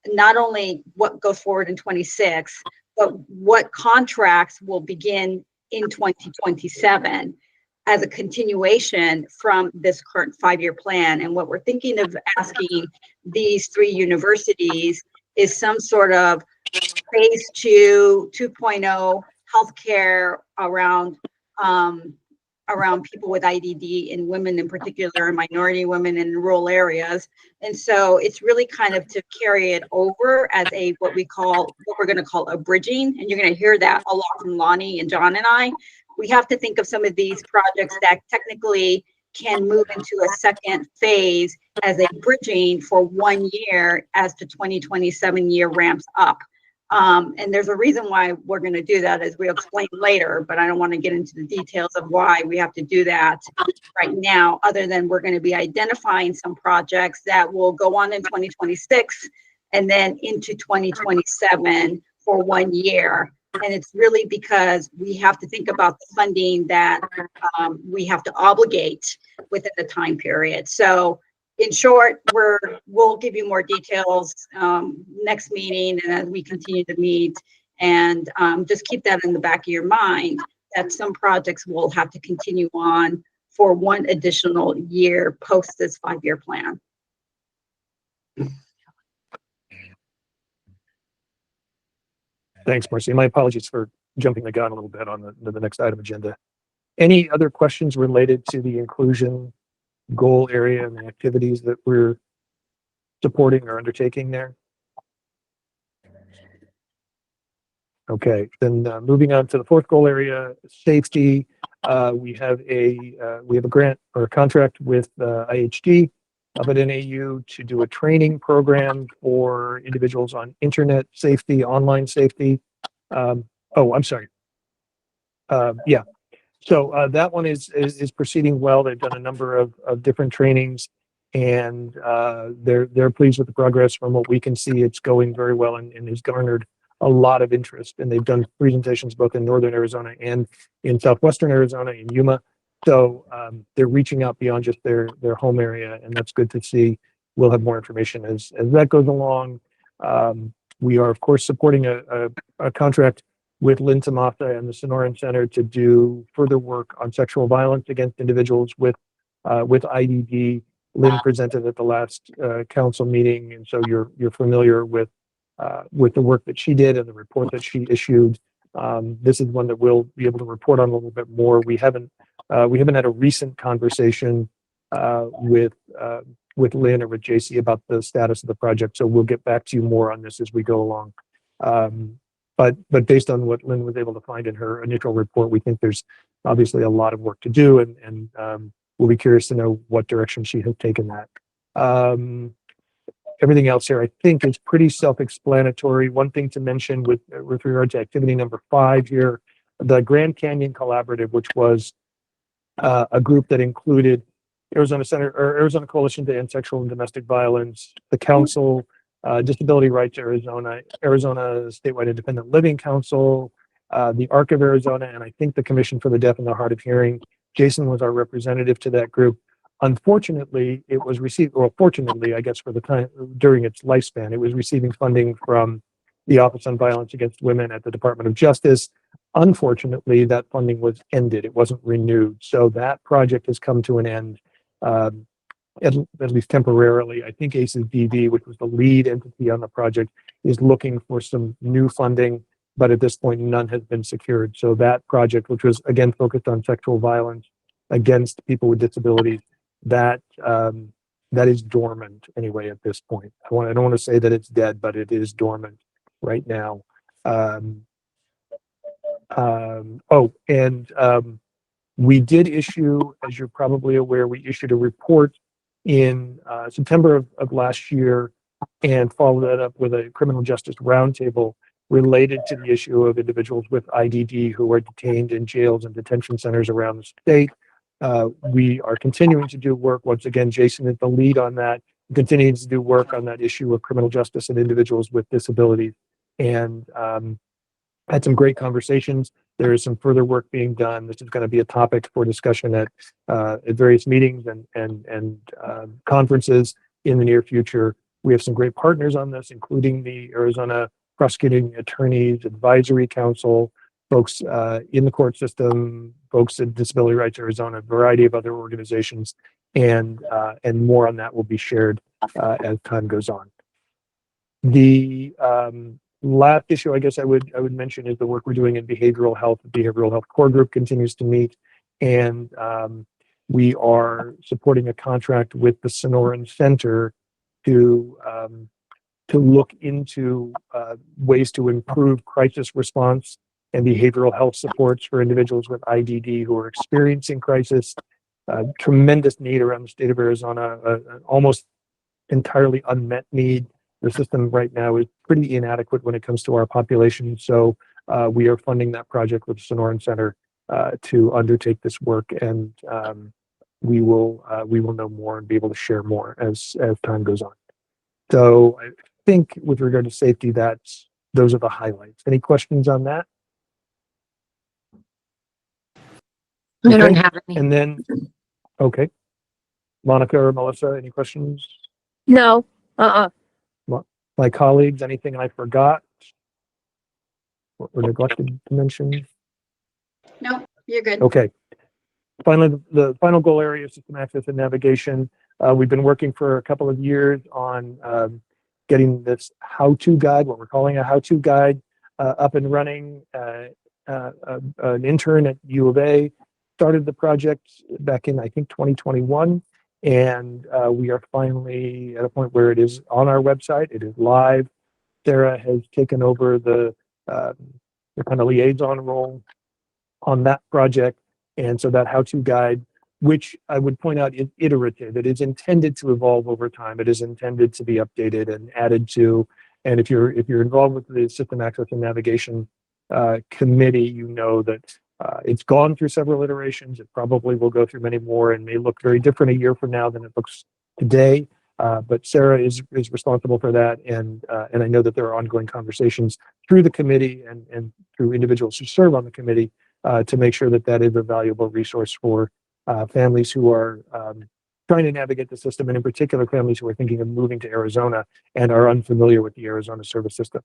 not only what goes forward in 26, but what contracts will begin in 2027 as a continuation from this current 5-year plan. And what we're thinking of asking these 3 universities is some sort of phase 2.0 healthcare around people with IDD and women in particular, and minority women in rural areas. And so it's really kind of to carry it over as what we're going to call a bridging. And you're going to hear that a lot from Lonnie and John and I. We have to think of some of these projects that technically can move into a second phase as a bridging for 1 year as the 2027 year ramps up. And there's a reason why we're going to do that, as we'll explain later, but I don't want to get into the details of why we have to do that right now, other than we're going to be identifying some projects that will go on in 2026 and then into 2027 for 1 year. And it's really because we have to think about the funding that we have to obligate within the time period. So in short, we'll give you more details next meeting and as we continue to meet. And just keep that in the back of your mind that some projects will have to continue on for 1 additional year post this 5-year plan. Thanks, Marcy. My apologies for jumping the gun a little bit on the next item agenda. Any other questions related to the inclusion goal area and the activities that we're supporting or undertaking there? Okay, then moving on to the 4th goal area, safety. We have a grant or a contract with IHD up at NAU to do a training program for individuals on internet safety, online safety. Oh, I'm sorry. Yeah. So that one is proceeding well. They've done a number of different trainings, and they're pleased with the progress. From what we can see, it's going very well and has garnered a lot of interest. And they've done presentations both in northern Arizona and in southwestern Arizona, in Yuma. So they're reaching out beyond just their home area, and that's good to see. We'll have more information as that goes along. We are, of course, supporting a contract with Lynn Tamasa and the Sonoran Center to do further work on sexual violence against individuals with IDD. Lynn presented at the last council meeting, and so you're familiar with the work that she did and the report that she issued. This is one that we'll be able to report on a little bit more. We haven't had a recent conversation with Lynn or with JC about the status of the project, so we'll get back to you more on this as we go along. But based on what Lynn was able to find in her initial report, we think there's obviously a lot of work to do, and we'll be curious to know what direction she has taken that. Everything else here, I think, is pretty self-explanatory. One thing to mention with regard to activity number 5 here, the Grand Canyon Collaborative, which was a group that included Arizona Coalition to End Sexual and Domestic Violence, the Council, Disability Rights Arizona, Arizona Statewide Independent Living Council, the ARC of Arizona, and I think the Commission for the Deaf and the Hard of Hearing. Jason was our representative to that group. Unfortunately, it was received, or fortunately, I guess, for the time during its lifespan, it was receiving funding from the Office on Violence Against Women at the Department of Justice. Unfortunately, that funding was ended. It wasn't renewed. So that project has come to an end, at least temporarily. I think ACES-DV, which was the lead entity on the project, is looking for some new funding, but at this point, none has been secured. So that project, which was again focused on sexual violence against people with disabilities, that is dormant anyway at this point. I don't want to say that it's dead, but it is dormant right now. We did issue, as you're probably aware, we issued a report in September of last year and followed that up with a criminal justice roundtable related to the issue of individuals with IDD who are detained in jails and detention centers around the state. We are continuing to do work. Once again, Jason is the lead on that, continuing to do work on that issue of criminal justice and individuals with disabilities. And had some great conversations. There is some further work being done. This is going to be a topic for discussion at various meetings and conferences in the near future. We have some great partners on this, including the Arizona Prosecuting Attorneys Advisory Council, folks in the court system, folks at Disability Rights Arizona, a variety of other organizations, and more on that will be shared as time goes on. The last issue I guess I would mention is the work we're doing in behavioral health. The Behavioral Health Core Group continues to meet, and we are supporting a contract with the Sonoran Center to look into ways to improve crisis response and behavioral health supports for individuals with IDD who are experiencing crisis. tremendous need around the state of Arizona, an almost entirely unmet need. The system right now is pretty inadequate when it comes to our population. So we are funding that project with the Sonoran Center to undertake this work, and we will know more and be able to share more as time goes on. So I think with regard to safety, those are the highlights. Any questions on that? I don't Okay. have any. And then, okay. Monica or Melissa, any questions? No, My colleagues, anything I forgot or neglected to mention? No, you're good. Okay. Finally, the final goal area is system access and navigation. We've been working for a couple of years on getting this how-to guide, what we're calling a how-to guide, up and running. An intern at U of A started the project back in, I think, 2021. And we are finally at a point where it is on our website. It is live. Sarah has taken over the kind of liaison role on that project. And so that how-to guide, which I would point out is iterative. It is intended to evolve over time. It is intended to be updated and added to. And if you're involved with the System Access and Navigation Committee, you know that it's gone through several iterations. It probably will go through many more and may look very different a year from now than it looks today. But Sarah is responsible for that, and I know that there are ongoing conversations through the committee and through individuals who serve on the committee to make sure that that is a valuable resource for families who are trying to navigate the system, and in particular families who are thinking of moving to Arizona and are unfamiliar with the Arizona service system.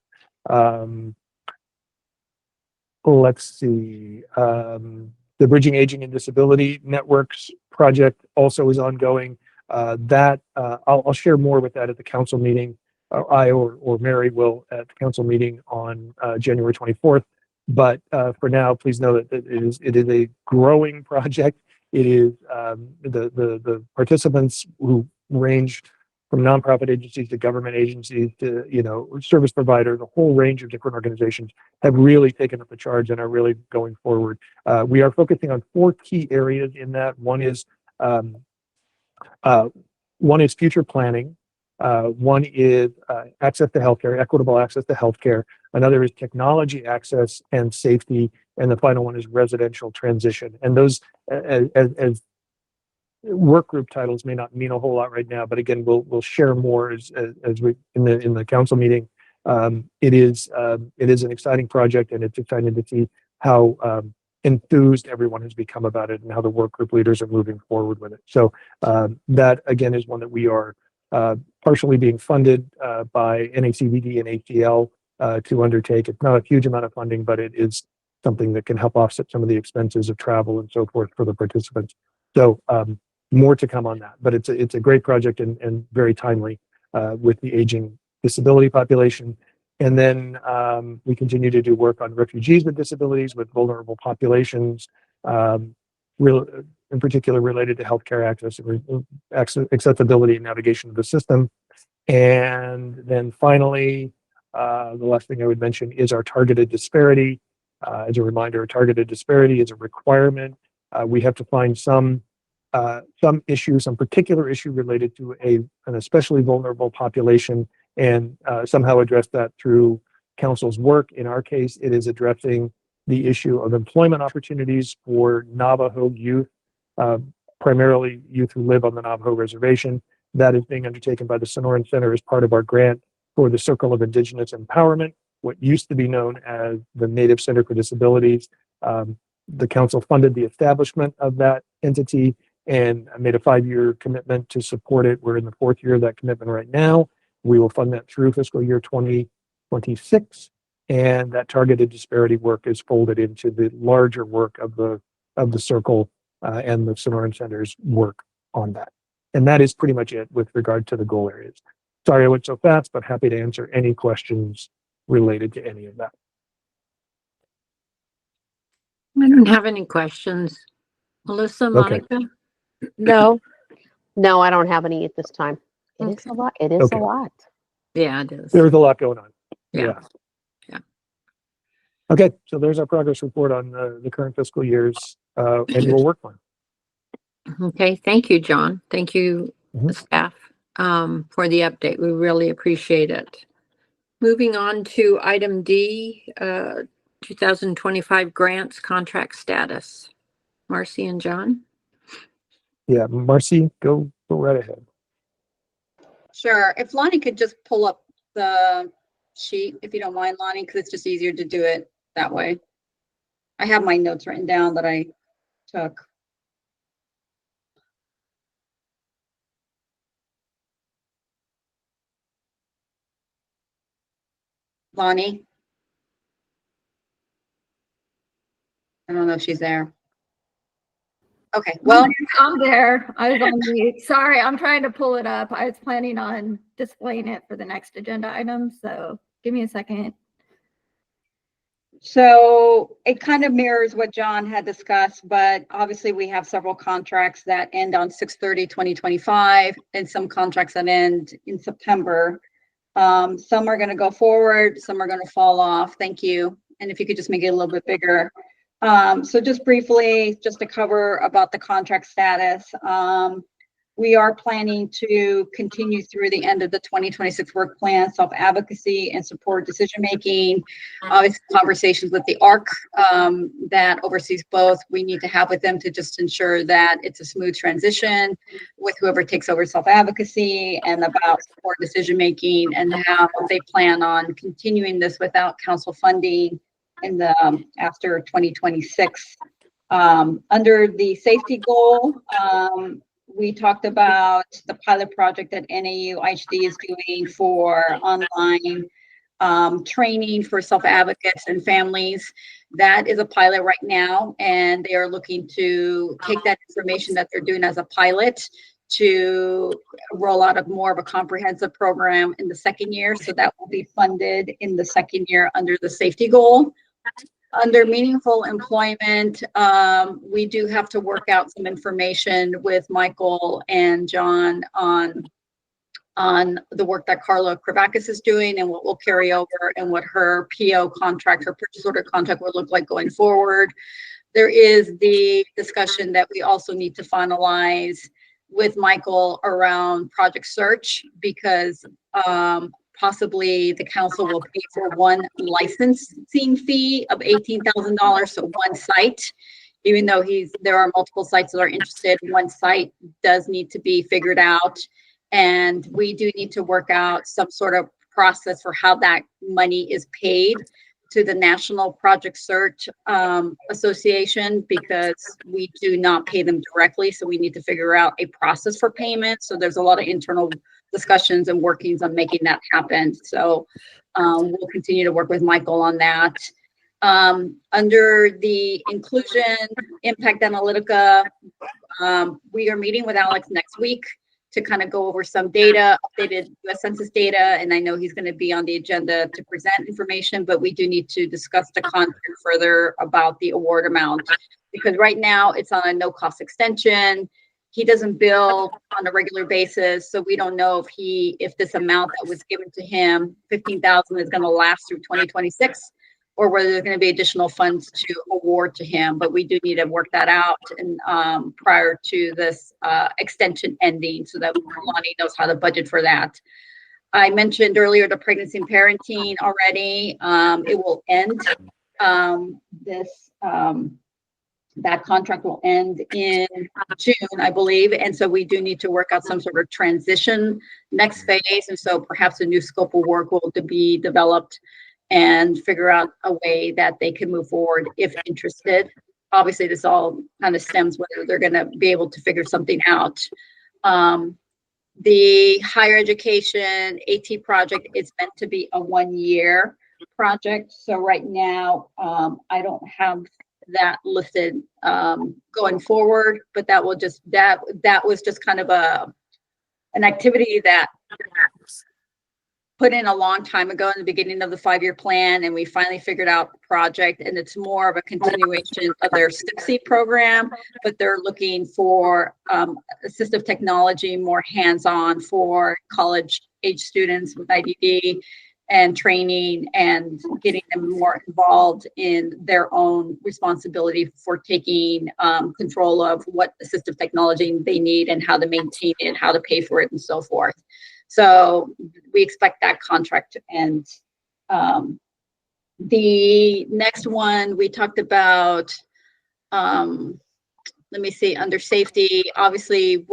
Let's see. The Bridging Aging and Disability Networks project also is ongoing. I'll share more with that at the council meeting. I or Mary will at the council meeting on January 24th. But for now, please know that it is a growing project. It is the participants who range from nonprofit agencies to government agencies to service providers, a whole range of different organizations have really taken up the charge and are really going forward. We are focusing on 4 key areas in that. One is future planning. One is access to healthcare, equitable access to healthcare. Another is technology access and safety. And the final one is residential transition. And those, as work group titles, may not mean a whole lot right now, but again, we'll share more as we in the council meeting. It is an exciting project, and it's exciting to see how enthused everyone has become about it and how the work group leaders are moving forward with it. So that again is one that we are partially being funded by NACVD and ATL to undertake. It's not a huge amount of funding, but it is something that can help offset some of the expenses of travel and so forth for the participants. So more to come on that, but it's a great project and very timely with the aging disability population. And then we continue to do work on refugees with disabilities, with vulnerable populations, in particular related to healthcare access, accessibility and navigation of the system. And then finally, the last thing I would mention is our targeted disparity. As a reminder, targeted disparity is a requirement. We have to find some issue, some particular issue related to an especially vulnerable population, and somehow address that through council's work. In our case, it is addressing the issue of employment opportunities for Navajo youth, primarily youth who live on the Navajo reservation. That is being undertaken by the Sonoran Center as part of our grant for the Circle of Indigenous Empowerment, what used to be known as the Native Center for Disabilities. The council funded the establishment of that entity and made a 5-year commitment to support it. We're in the 4th year of that commitment right now. We will fund that through fiscal year 2026, and that targeted disparity work is folded into the larger work of the Circle and the Sonoran Center's work on that. And that is pretty much it with regard to the goal areas. Sorry I went so fast, but happy to answer any questions related to any of that. I don't have any questions. Melissa, Monica? no. No, I don't have any at this time. It is Okay. a lot. It is Okay. a lot. Yeah, it is. There's a lot going on. Yeah. Yeah. Okay, so there's our progress report on the current fiscal year's annual work plan. Okay, thank you, John. Thank you, Mhm. staff, for the update. We really appreciate it. Moving on to item D, 2025 grants contract status. Marcy and John? Yeah, Marcy, go right ahead. Sure. If Lonnie could just pull up the sheet, if you don't mind, Lonnie, because it's just easier to do it that way. I have my notes written down that I took. Lonnie? I don't know if she's there. Okay, well, I'm there. I was on mute. Sorry, I'm trying to pull it up. I was planning on displaying it for the next agenda item, so give me a second. so it kind of mirrors what John had discussed, but obviously we have several contracts that end on 6/30/2025 and some contracts that end in September. Some are going to go forward, some are going to fall off. Thank you. And if you could just make it a little bit bigger. So just briefly, just to cover about the contract status. We are planning to continue through the end of the 2026 work plan, self-advocacy and support decision-making. Obviously, conversations with the ARC that oversees both, we need to have with them to just ensure that it's a smooth transition with whoever takes over self-advocacy and about support decision-making and how they plan on continuing this without council funding in the after 2026. Under the safety goal, we talked about the pilot project that NAU IHD is doing for online training for self-advocates and families. That is a pilot right now, and they are looking to take that information that they're doing as a pilot to roll out more of a comprehensive program in the second year. So that will be funded in the second year under the safety goal. Under meaningful employment, we do have to work out some information with Michael and John on the work that Carla Kravakis is doing and what will carry over and what her PO contract, her purchase order contract will look like going forward. There is the discussion that we also need to finalize with Michael around Project Search because possibly the council will pay for one licensing fee of $18,000, so one site. Even though there are multiple sites that are interested, one site does need to be figured out. And we do need to work out some sort of process for how that money is paid to the National Project Search Association because we do not pay them directly. So we need to figure out a process for payment. So there's a lot of internal discussions and workings on making that happen. So we'll continue to work with Michael on that. Under the Inclusion Impact Analytica, we are meeting with Alex next week to kind of go over some data, updated US Census data, and I know he's going to be on the agenda to present information, but we do need to discuss the content further about the award amount because right now it's on a no-cost extension. He doesn't bill on a regular basis, so we don't know if this amount that was given to him, $15,000, is going to last through 2026, or whether there's going to be additional funds to award to him. But we do need to work that out and prior to this extension ending, so that Lonnie knows how to budget for that. I mentioned earlier the pregnancy and parenting already. It will end. That contract will end in June, I believe. And so we do need to work out some sort of transition next phase. And so perhaps a new scope of work will be developed and figure out a way that they can move forward if interested. Obviously, this all kind of stems whether they're going to be able to figure something out. The higher education AT project is meant to be a 1-year project. So right now, I don't have that listed going forward, but that was just kind of an activity that put in a long time ago in the beginning of the 5-year plan, and we finally figured out the project, and it's more of a continuation of their STIPSy program, but they're looking for assistive technology, more hands-on for college age students with IDD. and training and getting them more involved in their own responsibility for taking control of what assistive technology they need and how to maintain it, how to pay for it, and so forth. So we expect that contract to end. The next one we talked about, let me see, under safety, obviously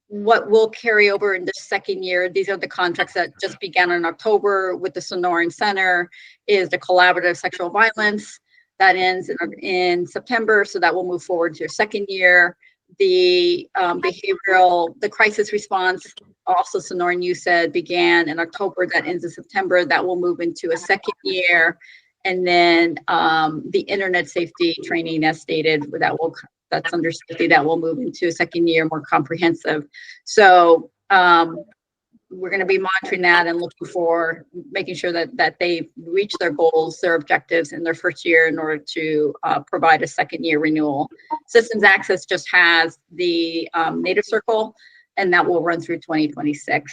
what will carry over in the second year. These are the contracts that just began in October with the Sonoran Center, is the collaborative sexual violence that ends in September. So that will move forward to your second year. The the crisis response, also Sonoran, you said, began in October, that ends in September. That will move into a second year. And then the internet safety training, as stated, that's under safety, that will move into a second year, more comprehensive. So we're going to be monitoring that and looking for making sure that they reach their goals, their objectives in their first year in order to provide a second year renewal. Systems Access just has the Native Circle, and that will run through 2026.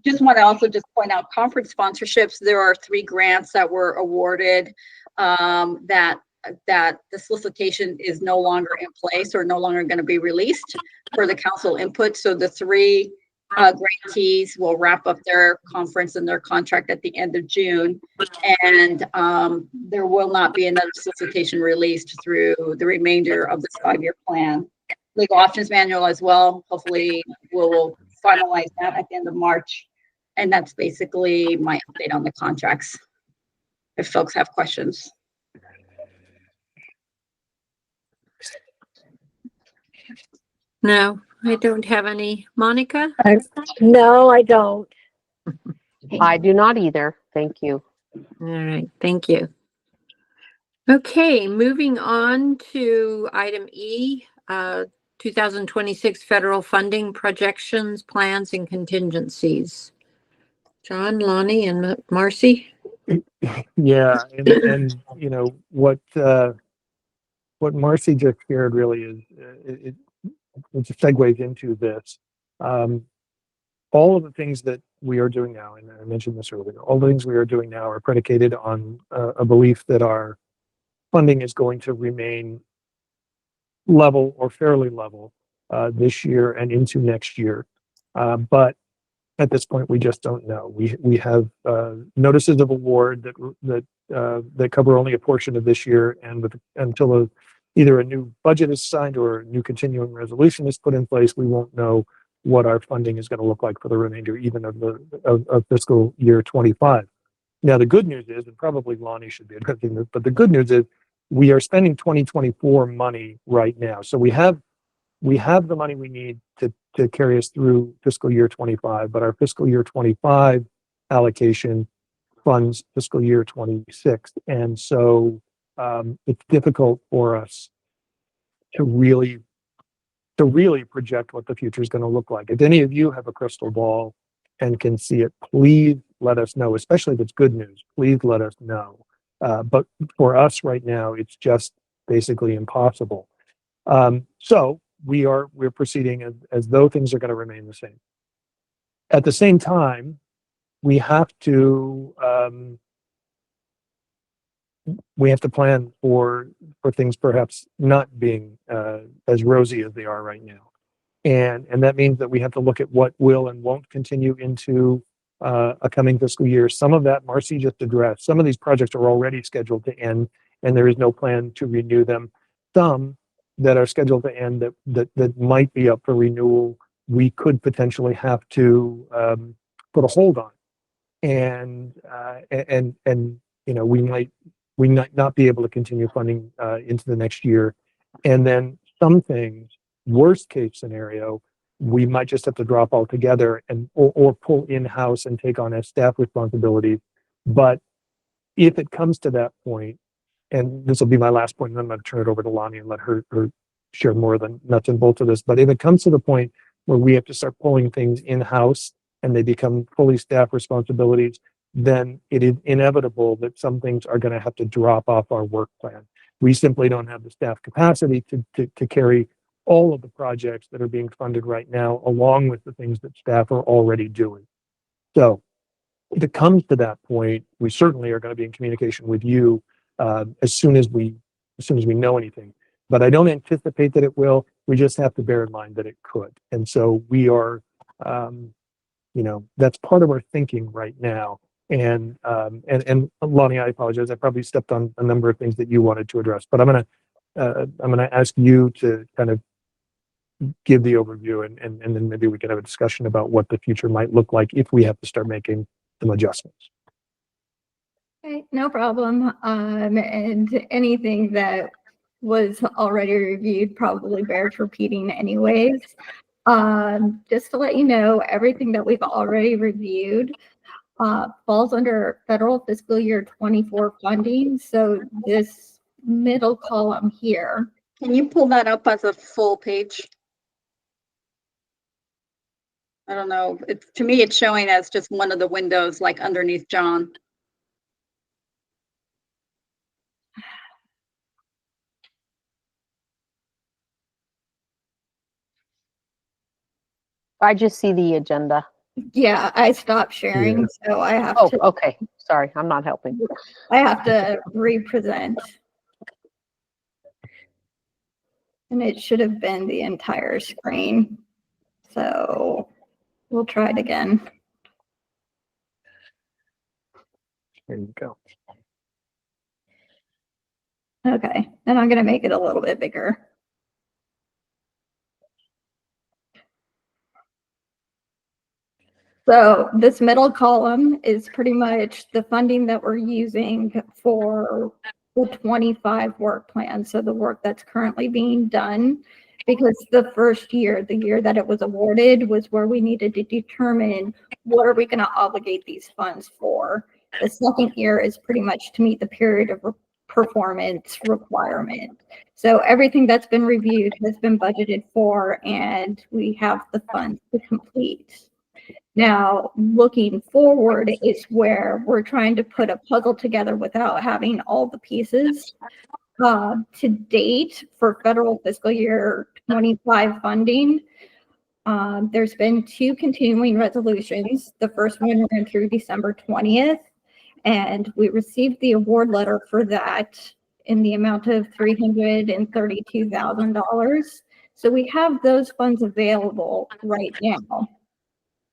Just want to also just point out conference sponsorships. There are 3 grants that were awarded that the solicitation is no longer in place or no longer going to be released for the council input. So the 3 grantees will wrap up their conference and their contract at the end of June. And there will not be another solicitation released through the remainder of this 5-year plan. Legal options manual as well. Hopefully we'll finalize that at the end of March. And that's basically my update on the contracts, if folks have questions. No, I don't have any. Monica? No, I don't. I do not either. Thank you. All right, thank you. Okay, moving on to item E, 2026 federal funding projections, plans, and contingencies. John, Lonnie, and Marcy? Yeah, and you know what Marcy just shared really is it segues into this. All of the things that we are doing now, and I mentioned this earlier, all the things we are doing now are predicated on a belief that our funding is going to remain level or fairly level this year and into next year. But at this point, we just don't know. We have notices of award that cover only a portion of this year, and until either a new budget is signed or a new continuing resolution is put in place, we won't know what our funding is going to look like for the remainder even of fiscal year 25. Now, the good news is, and probably Lonnie should be addressing this, but the good news is we are spending 2024 money right now. So we have the money we need to carry us through fiscal year 25, but our fiscal year 25 allocation funds fiscal year 26. And so it's difficult for us to really project what the future is going to look like. If any of you have a crystal ball and can see it, please let us know, especially if it's good news. Please let us know. But for us right now, it's just basically impossible. So we're proceeding as though things are going to remain the same. At the same time, we have to plan for things perhaps not being as rosy as they are right now, and that means that we have to look at what will and won't continue into a coming fiscal year. Some of that Marcy just addressed. Some of these projects are already scheduled to end, and there is no plan to renew them. Some that are scheduled to end that might be up for renewal, we could potentially have to put a hold on, and you know, we might not be able to continue funding into the next year. And then some things, worst case scenario, we might just have to drop altogether or pull in-house and take on as staff responsibilities. But if it comes to that point, and this will be my last point, and then I'm going to turn it over to Lonnie and let her share more of the nuts and bolts of this. But if it comes to the point where we have to start pulling things in-house and they become fully staff responsibilities, then it is inevitable that some things are going to have to drop off our work plan. We simply don't have the staff capacity to carry all of the projects that are being funded right now, along with the things that staff are already doing. So if it comes to that point, we certainly are going to be in communication with you as soon as we know anything. But I don't anticipate that it will. We just have to bear in mind that it could. And so we are, that's part of our thinking right now. And Lonnie, I apologize. I probably stepped on a number of things that you wanted to address, but I'm gonna ask you to kind of give the overview, and then maybe we can have a discussion about what the future might look like if we have to start making some adjustments. Okay, no problem. And anything that was already reviewed probably bears repeating anyways. Just to let you know, everything that we've already reviewed falls under federal fiscal year 24 funding. So this middle column here. Can you pull that up as a full page? I don't know. To me, it's showing as just one of the windows, like underneath John. I just see the agenda. Yeah, I stopped sharing, Yeah. so I have Oh, to okay. Sorry, I'm not helping. represent. And it should have been the entire screen. So we'll try it again. There you go. Okay, and I'm gonna make it a little bit bigger. So this middle column is pretty much the funding that we're using for the 25 work plan. So the work that's currently being done, because the first year, the year that it was awarded, was where we needed to determine what are we going to obligate these funds for. The second year is pretty much to meet the period of performance requirement. So everything that's been reviewed has been budgeted for, and we have the funds to complete. Now, looking forward is where we're trying to put a puzzle together without having all the pieces. To date, for federal fiscal year 25 funding, there's been 2 continuing resolutions. The first one ran through December 20th, and we received the award letter for that in the amount of $332,000. So we have those funds available right now.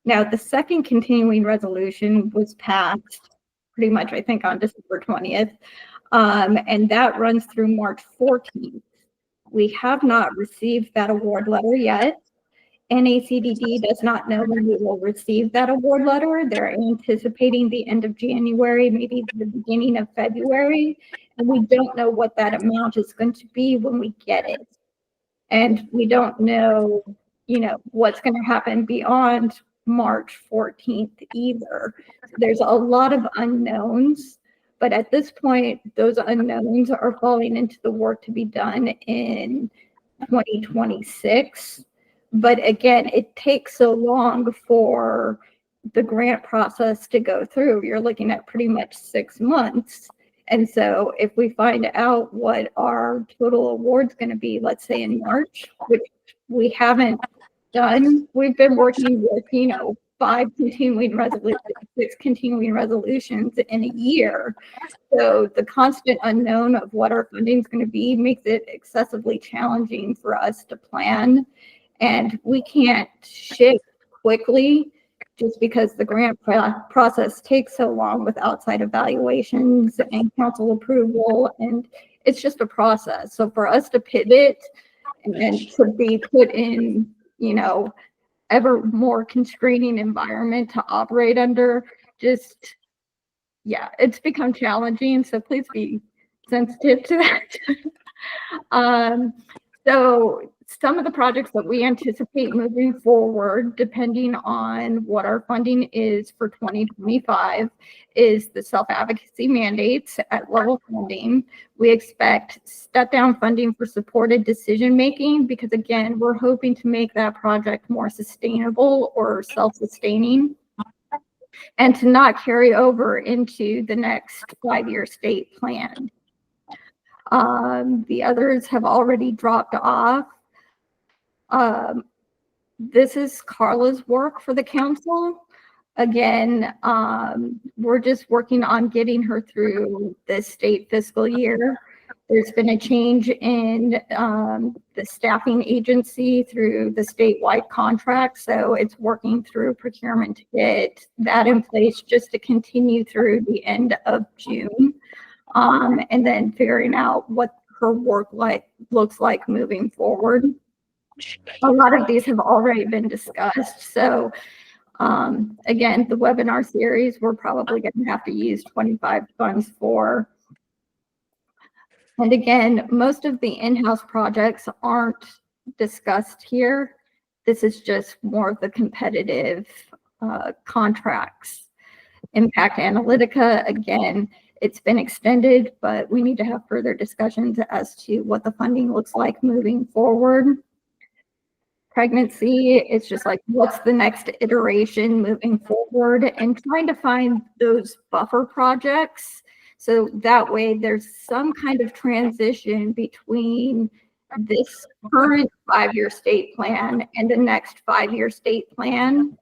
Now, the second continuing resolution was passed pretty much, I think, on December 20th, and that runs through March 14th. We have not received that award letter yet. NACDD does not know when we will receive that award letter. They're anticipating the end of January, maybe the beginning of February, and we don't know what that amount is going to be when we get it. And we don't know, what's going to happen beyond March 14th either. There's a lot of unknowns, but at this point, those unknowns are falling into the work to be done in 2026. But again, it takes so long for the grant process to go through. You're looking at pretty much 6 months. And so if we find out what our total award's going to be, let's say in March, which we haven't done, we've been working with, 5 continuing resolutions, 6 continuing resolutions in a year. So the constant unknown of what our funding is going to be makes it excessively challenging for us to plan. And we can't shift quickly just because the grant process takes so long with outside evaluations and council approval. And it's just a process. So for us to pivot and to be put in, ever more constraining environment to operate under, it's become challenging. So please be sensitive to that. So some of the projects that we anticipate moving forward, depending on what our funding is for 2025, is the self-advocacy mandates at level funding. We expect step-down funding for supported decision-making because, again, we're hoping to make that project more sustainable or self-sustaining and to not carry over into the next 5-year state plan. The others have already dropped off. This is Carla's work for the council. Again, we're just working on getting her through the state fiscal year. There's been a change in the staffing agency through the statewide contract. So it's working through procurement to get that in place just to continue through the end of June. And then figuring out what her work looks like moving forward. A lot of these have already been discussed. So again, the webinar series, we're probably going to have to use 25 funds for. And again, most of the in-house projects aren't discussed here. This is just more of the competitive contracts. Impact Analytica, again, it's been extended, but we need to have further discussions as to what the funding looks like moving forward. Pregnancy, it's just like, what's the next iteration moving forward, and trying to find those buffer projects. So that way there's some kind of transition between this current 5-year state plan and the next 5-year state plan.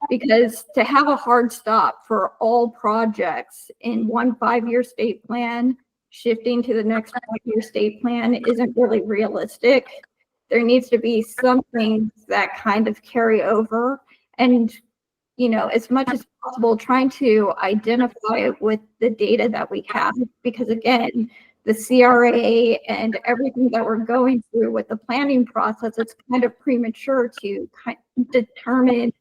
Because to have a hard stop for all projects in one 5-year state plan, shifting to the next 5-year state plan isn't really realistic. There needs to be some things that kind of carry over, and, you know, as much as possible, trying to identify it with the data that we have, because again, the CRA and everything that we're going through with the planning process, it's kind of premature to determine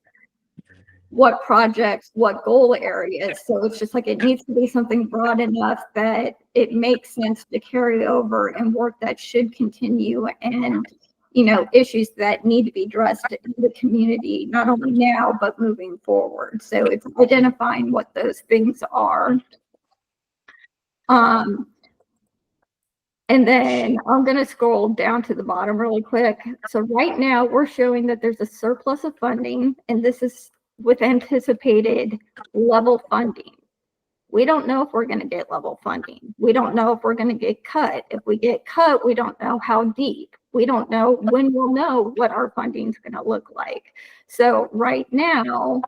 what projects, what goal areas. So it's just like, it needs to be something broad enough that it makes sense to carry over and work that should continue, and, you know, issues that need to be addressed in the community, not only now, but moving forward. So it's identifying what those things are. And then I'm going to scroll down to the bottom really quick. So right now we're showing that there's a surplus of funding, and this is with anticipated level funding. We don't know if we're going to get level funding. We don't know if we're going to get cut. If we get cut, we don't know how deep. We don't know when we'll know what our funding is going to look like. So right now,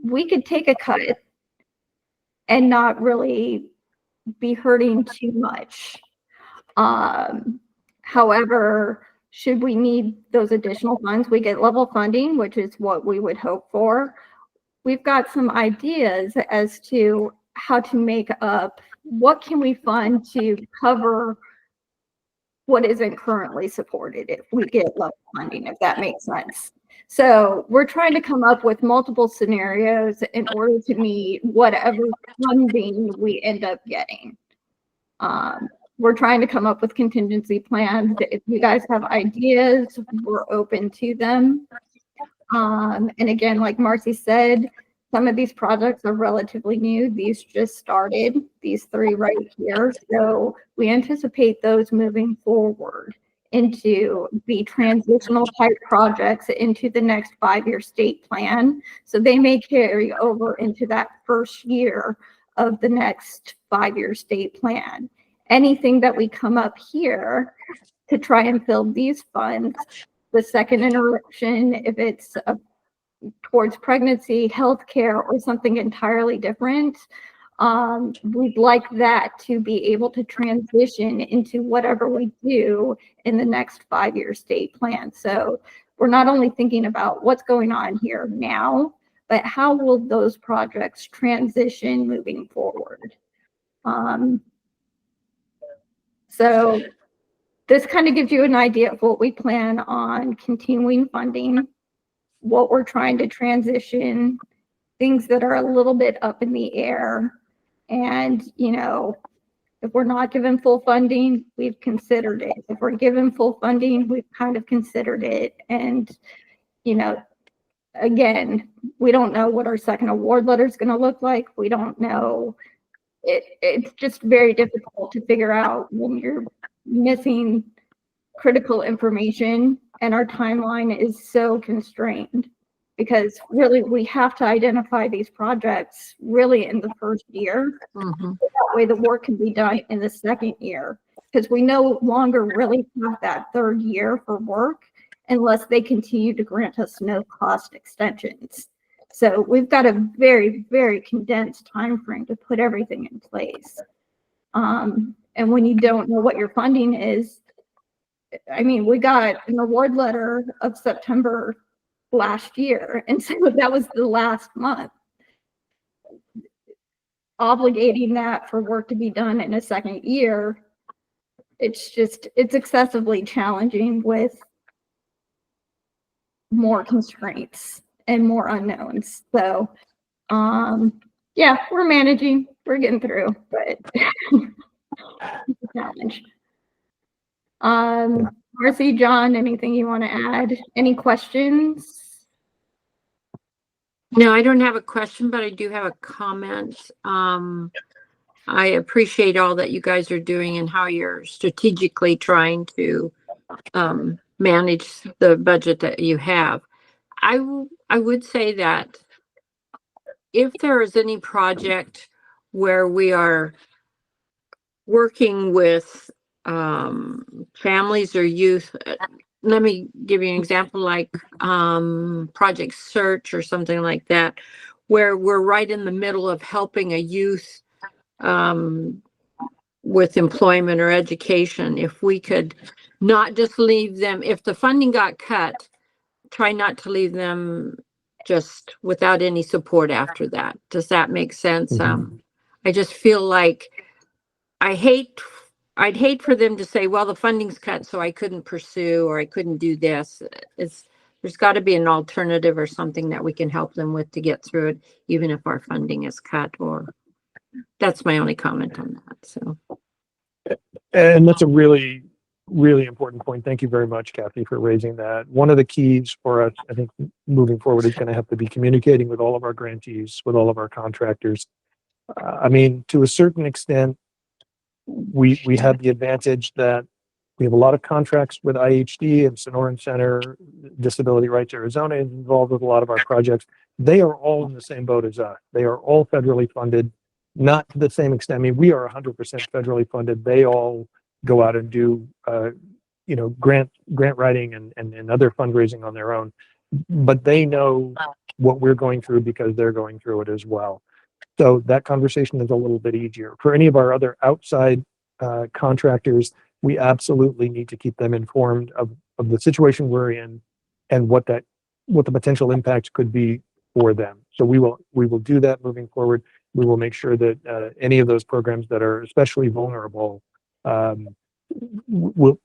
we could take a cut and not really be hurting too much. However, should we need those additional funds, we get level funding, which is what we would hope for. We've got some ideas as to how to make up, what can we fund to cover what isn't currently supported if we get level funding, if that makes sense. So we're trying to come up with multiple scenarios in order to meet whatever funding we end up getting. We're trying to come up with contingency plans. If you guys have ideas, we're open to them. And again, like Marcy said, some of these projects are relatively new. These just started, these 3 right here. So we anticipate those moving forward into the transitional type projects into the next 5-year state plan. So they may carry over into that first year of the next 5-year state plan. Anything that we come up here to try and fill these funds, the second iteration, if it's towards pregnancy, healthcare, or something entirely different, we'd like that to be able to transition into whatever we do in the next 5-year state plan. So we're not only thinking about what's going on here now, but how will those projects transition moving forward? So this kind of gives you an idea of what we plan on continuing funding, what we're trying to transition, things that are a little bit up in the air. And, you know, if we're not given full funding, we've considered it. If we're given full funding, we've kind of considered it. And, you know, again, we don't know what our second award letter is going to look like. We don't know. It's just very difficult to figure out when you're missing critical information, and our timeline is so constrained, because really we have to identify these projects really in the first year. Mhm. So that way the work can be done in the second year, because we no longer really have that 3rd year for work unless they continue to grant us no cost extensions. So we've got a very, very condensed time frame to put everything in place. And when you don't know what your funding is, I mean, we got an award letter of September last year, and so that was the last month. Obligating that for work to be done in a second year, it's excessively challenging with more constraints and more unknowns. So, yeah, we're managing, we're getting through, but it's a challenge. Marcy, John, anything you want to add? Any questions? No, I don't have a question, but I do have a comment. I appreciate all that you guys are doing and how you're strategically trying to manage the budget that you have. I would say that if there is any project where we are working with families or youth, let me give you an example, like Project Search or something like that, where we're right in the middle of helping a youth with employment or education. If we could not just leave them, if the funding got cut, try not to leave them just without any support after that. Does that make sense? I just feel like I'd hate for them to say, well, the funding's cut, so I couldn't pursue or I couldn't do this. There's got to be an alternative or something that we can help them with to get through it, even if our funding is cut. Or that's my only comment on that. So, And that's a really, really important point. Thank you very much, Kathy, for raising that. One of the keys for us, I think, moving forward is going to have to be communicating with all of our grantees, with all of our contractors. I mean, to a certain extent, we have the advantage that we have a lot of contracts with IHD and Sonoran Center. Disability Rights Arizona is involved with a lot of our projects. They are all in the same boat as us. They are all federally funded, not to the same extent. I mean, we are 100% federally funded. They all go out and do, grant writing and other fundraising on their own. But they know what we're going through because they're going through it as well. So that conversation is a little bit easier. For any of our other outside contractors, we absolutely need to keep them informed of the situation we're in and what the potential impacts could be for them. So we will do that moving forward. We will make sure that any of those programs that are especially vulnerable, we'll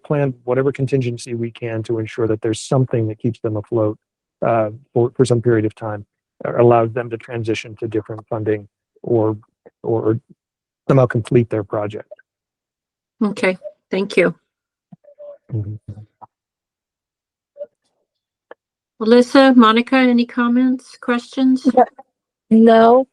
plan whatever contingency we can to ensure that there's something that keeps them afloat for some period of time, or allows them to transition to different funding or somehow complete their project. okay, thank you. Melissa, Monica, any comments, questions? No.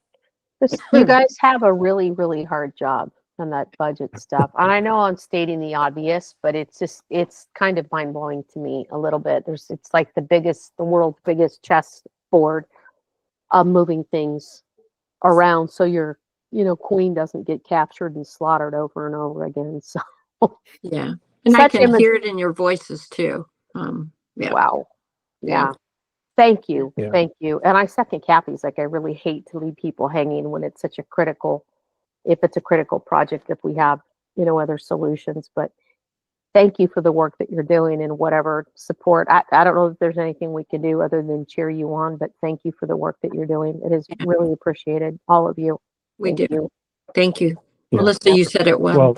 You guys have a really, really hard job on that budget stuff. And I know I'm stating the obvious, but it's kind of mind blowing to me a little bit. It's like the world's biggest chess board of moving things around so your, queen doesn't get captured and slaughtered over and over again. So Yeah, and I Such can image- hear it in your voices too. Yeah. wow. Yeah. Yeah. Thank you. Yeah. Thank you. And I second Kathy's, like, I really hate to leave people hanging when it's such a critical, if it's a critical project, if we have, other solutions, but thank you for the work that you're doing and whatever support. I don't know if there's anything we can do other than cheer you on, but thank you for the work that you're doing. It is really appreciated. All of you. We Thank do. you. Thank you. Yeah. Melissa, you said it well.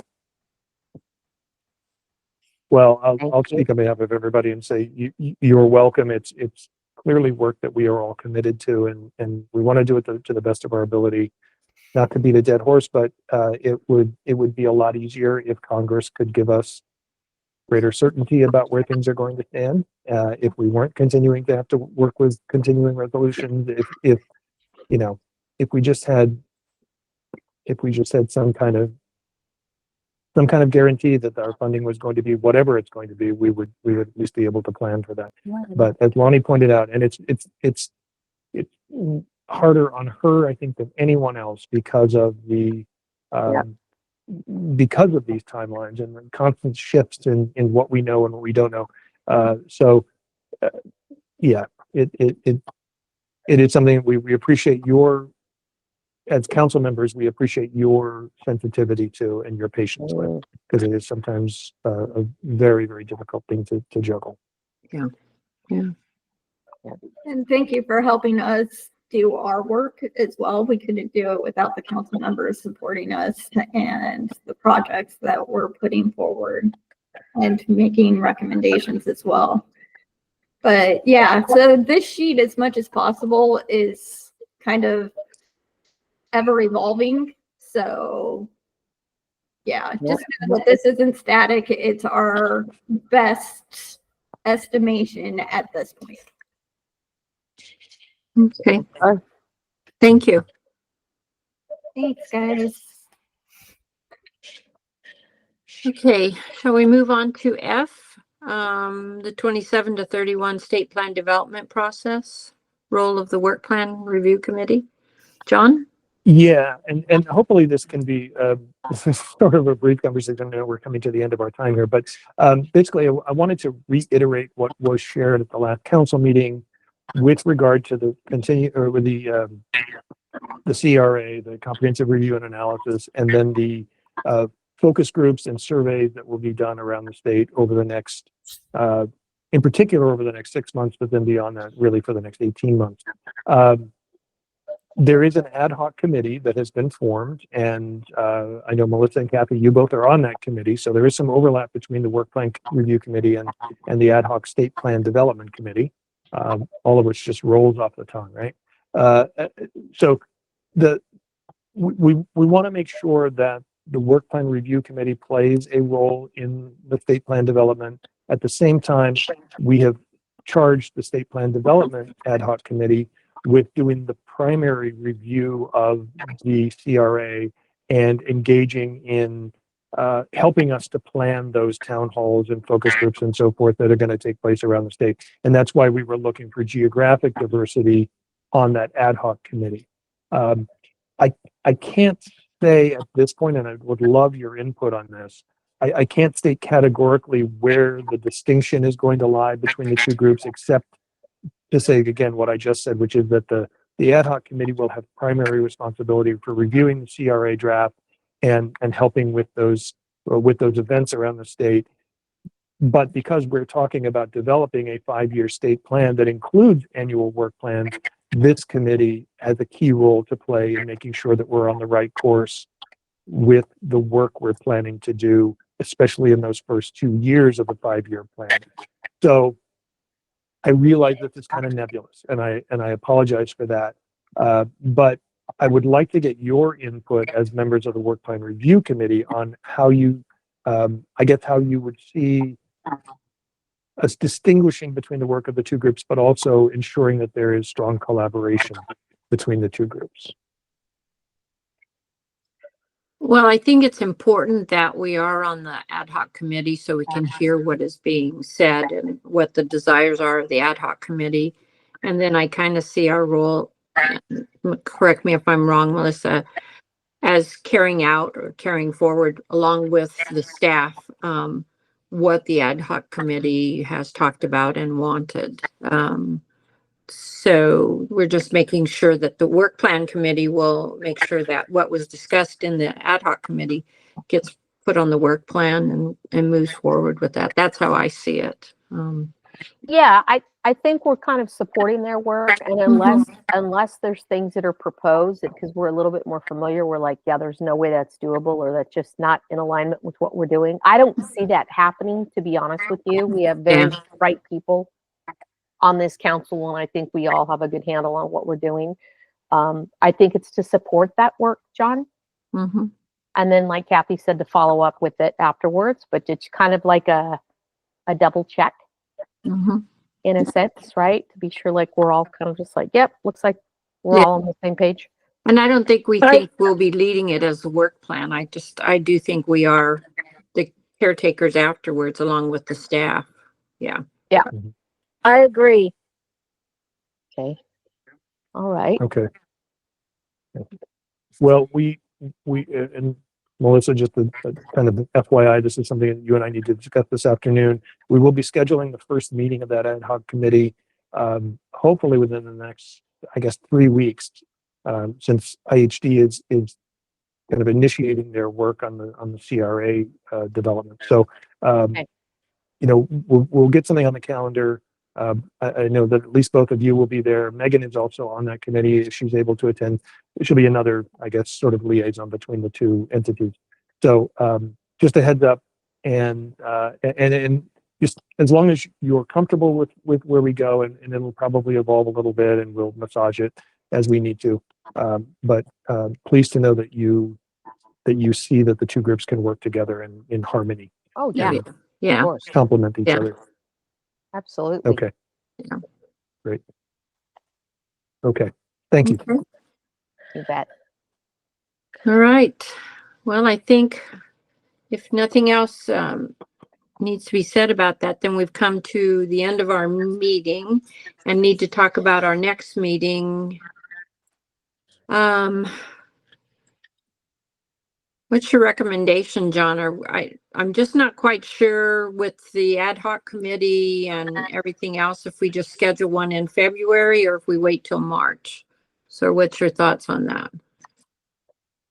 Well, Thank I'll you. speak on behalf of everybody and say you're welcome. It's clearly work that we are all committed to, and we want to do it to the best of our ability. Not to beat a dead horse, but it would be a lot easier if Congress could give us greater certainty about where things are going to stand. If we weren't continuing to have to work with continuing resolutions, if we just had some kind of guarantee that our funding was going to be whatever it's going to be, we would at least be able to plan for that. But as Lonnie pointed out, and it's harder on her, I think, than anyone else because of these timelines and the constant shifts in what we know and what we don't know. it is something we appreciate your, as council members, we appreciate your sensitivity to and your patience with, because it is sometimes a very, very difficult thing to juggle. And thank you for helping us do our work as well. We couldn't do it without the council members supporting us and the projects that we're putting forward and making recommendations as well. But yeah, so this sheet, as much as possible, is kind of ever evolving. So yeah, just know that this isn't static. It's our best estimation at this point. Okay. Thank you. Thanks, guys. Okay, shall we move on to F, the 27 to 31 state plan development process, role of the work plan review committee? John? Yeah, and hopefully this can be sort of a brief conversation. I know we're coming to the end of our time here, but basically I wanted to reiterate what was shared at the last council meeting with regard to the the CRA, the comprehensive review and analysis, and then the focus groups and surveys that will be done around the state over the next, in particular over the next 6 months, but then beyond that, really for the next 18 months. There is an ad hoc committee that has been formed, and I know Melissa and Kathy, you both are on that committee, so there is some overlap between the work plan review committee and the ad hoc state plan development committee, all of which just rolls off the tongue, right? So we want to make sure that the work plan review committee plays a role in the state plan development. At the same time, we have charged the state plan development ad hoc committee with doing the primary review of the CRA and engaging in helping us to plan those town halls and focus groups and so forth that are going to take place around the state. And that's why we were looking for geographic diversity on that ad hoc committee. I can't say at this point, and I would love your input on this, I can't state categorically where the distinction is going to lie between the two groups, except to say again what I just said, which is that the ad hoc committee will have primary responsibility for reviewing the CRA draft and helping with those events around the state. But because we're talking about developing a 5-year state plan that includes annual work plans, this committee has a key role to play in making sure that we're on the right course with the work we're planning to do, especially in those first 2 years of the 5-year plan. So I realize this is kind of nebulous, and I apologize for that. But I would like to get your input as members of the work plan review committee on how you, I guess, how you would see us distinguishing between the work of the two groups, but also ensuring that there is strong collaboration between the two groups. Well, I think it's important that we are on the ad hoc committee so we can hear what is being said and what the desires are of the ad hoc committee. And then I kind of see our role, correct me if I'm wrong, Melissa, as carrying out or carrying forward along with the staff, what the ad hoc committee has talked about and wanted. So we're just making sure that the work plan committee will make sure that what was discussed in the ad hoc committee gets put on the work plan and moves forward with that. That's how I see it. Yeah, I think we're kind of supporting their work, and unless there's things that are proposed, because we're a little bit more familiar, we're like, yeah, there's no way that's doable, or that's just not in alignment with what we're doing. I don't see that happening, to be honest with you. We have very bright people on this council, and I think we all have a good handle on what we're doing. I think it's to support that work, John. Mm-hmm. And then, like Kathy said, to follow up with it afterwards, but it's kind of like a double check. Mm-hmm. In a sense, right? To be sure, like, we're all kind of just like, yep, looks like we're all on the same page. And I don't think we think we'll be leading it as a work plan. I do think we are the caretakers afterwards, along with the staff. Yeah. Yeah. I agree. Okay. All right. Okay. Well, we and Melissa, just a kind of FYI, this is something that you and I need to discuss this afternoon. We will be scheduling the first meeting of that ad hoc committee, hopefully within the next I guess, 3 weeks, since IHD is kind of initiating their work on the CRA development. So, Okay. you know, we'll get something on the calendar. I know that at least both of you will be there. Megan is also on that committee. If she's able to attend, it should be another, I guess, sort of liaison between the two entities. So, just a heads up, and just as long as you're comfortable with where we go, and it'll probably evolve a little bit, and we'll massage it as we need to. But pleased to know that you see that the two groups can work together in harmony, Oh, yeah, Yeah. of Yeah. course. complement each Yeah. other. Absolutely. Okay. Yeah. Great. Okay. Thank you. Okay. You bet. All right. Well, I think if nothing else needs to be said about that, then we've come to the end of our meeting and need to talk about our next meeting. What's your recommendation, John? I'm just not quite sure with the ad hoc committee and everything else, if we just schedule one in February or if we wait till March. So what's your thoughts on that?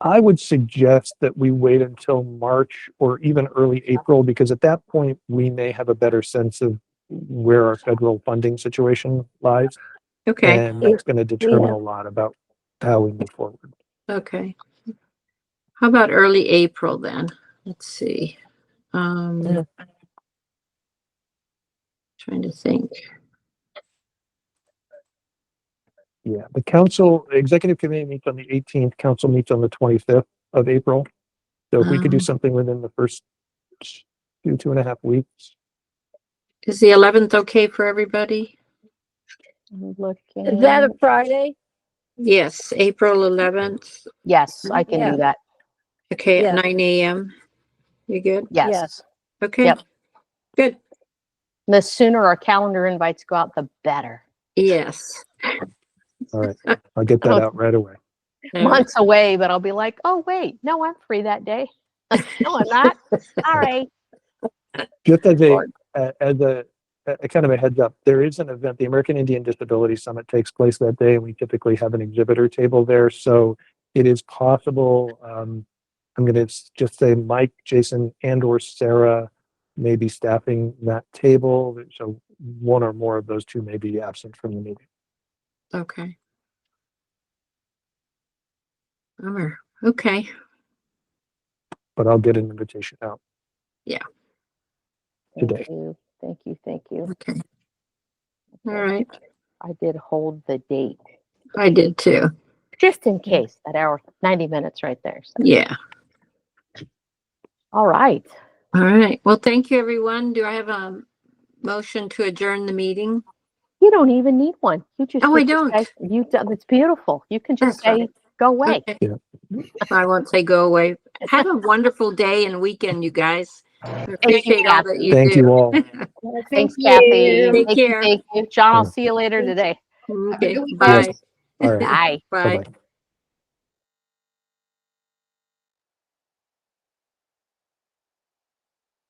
I would suggest that we wait until March or even early April, because at that point, we may have a better sense of where our federal funding situation lies. Okay, And that's going to determine a lot about how we move forward. okay. How about early April then? Let's see. Yeah. Trying to think. Yeah, the executive committee meets on the 18th, council meets on the 25th of April. So if we could do something within the first 2.5 weeks. Is the 11th okay for everybody? Looking. Is that a Friday? Yes, April 11th. Yes, I can Yeah. do that. Okay, Yeah. at 9 a.m. You good? Yes. Yes. Okay. Yep. Good. The sooner our calendar invites go out, the better. Yes. All right, I'll get that out right away. Months away, but I'll be like, oh, wait, no, I'm free that day. No, I'm not. All right. Just as Lord. a kind of a heads up, there is an event, the American Indian Disability Summit takes place that day, and we typically have an exhibitor table there. So it is possible, I'm going to just say Mike, Jason, and or Sarah may be staffing that table. So one or more of those two may be absent from the meeting. Okay. Bummer. Okay. But I'll get an invitation out. Today. Thank you. Thank you. Thank you. Okay. All right. I did hold the date I did too. just in case that hour, 90 minutes right there. So. Yeah. All right. All right. Well, thank you, everyone. Do I have a motion to adjourn the meeting? You don't even need one. You just Oh, I get to don't. say- You do- It's beautiful. You can just That's say, go away. Okay. Yeah. I won't say go away. Have a wonderful day and weekend, you guys. I appreciate all that you Thank do. you all. Thanks, Kathy. Take Thank you, care. thank you. John, I'll see you later today. Okay. good weekend. Bye. Yes. All right. Bye. Bye. Bye-bye.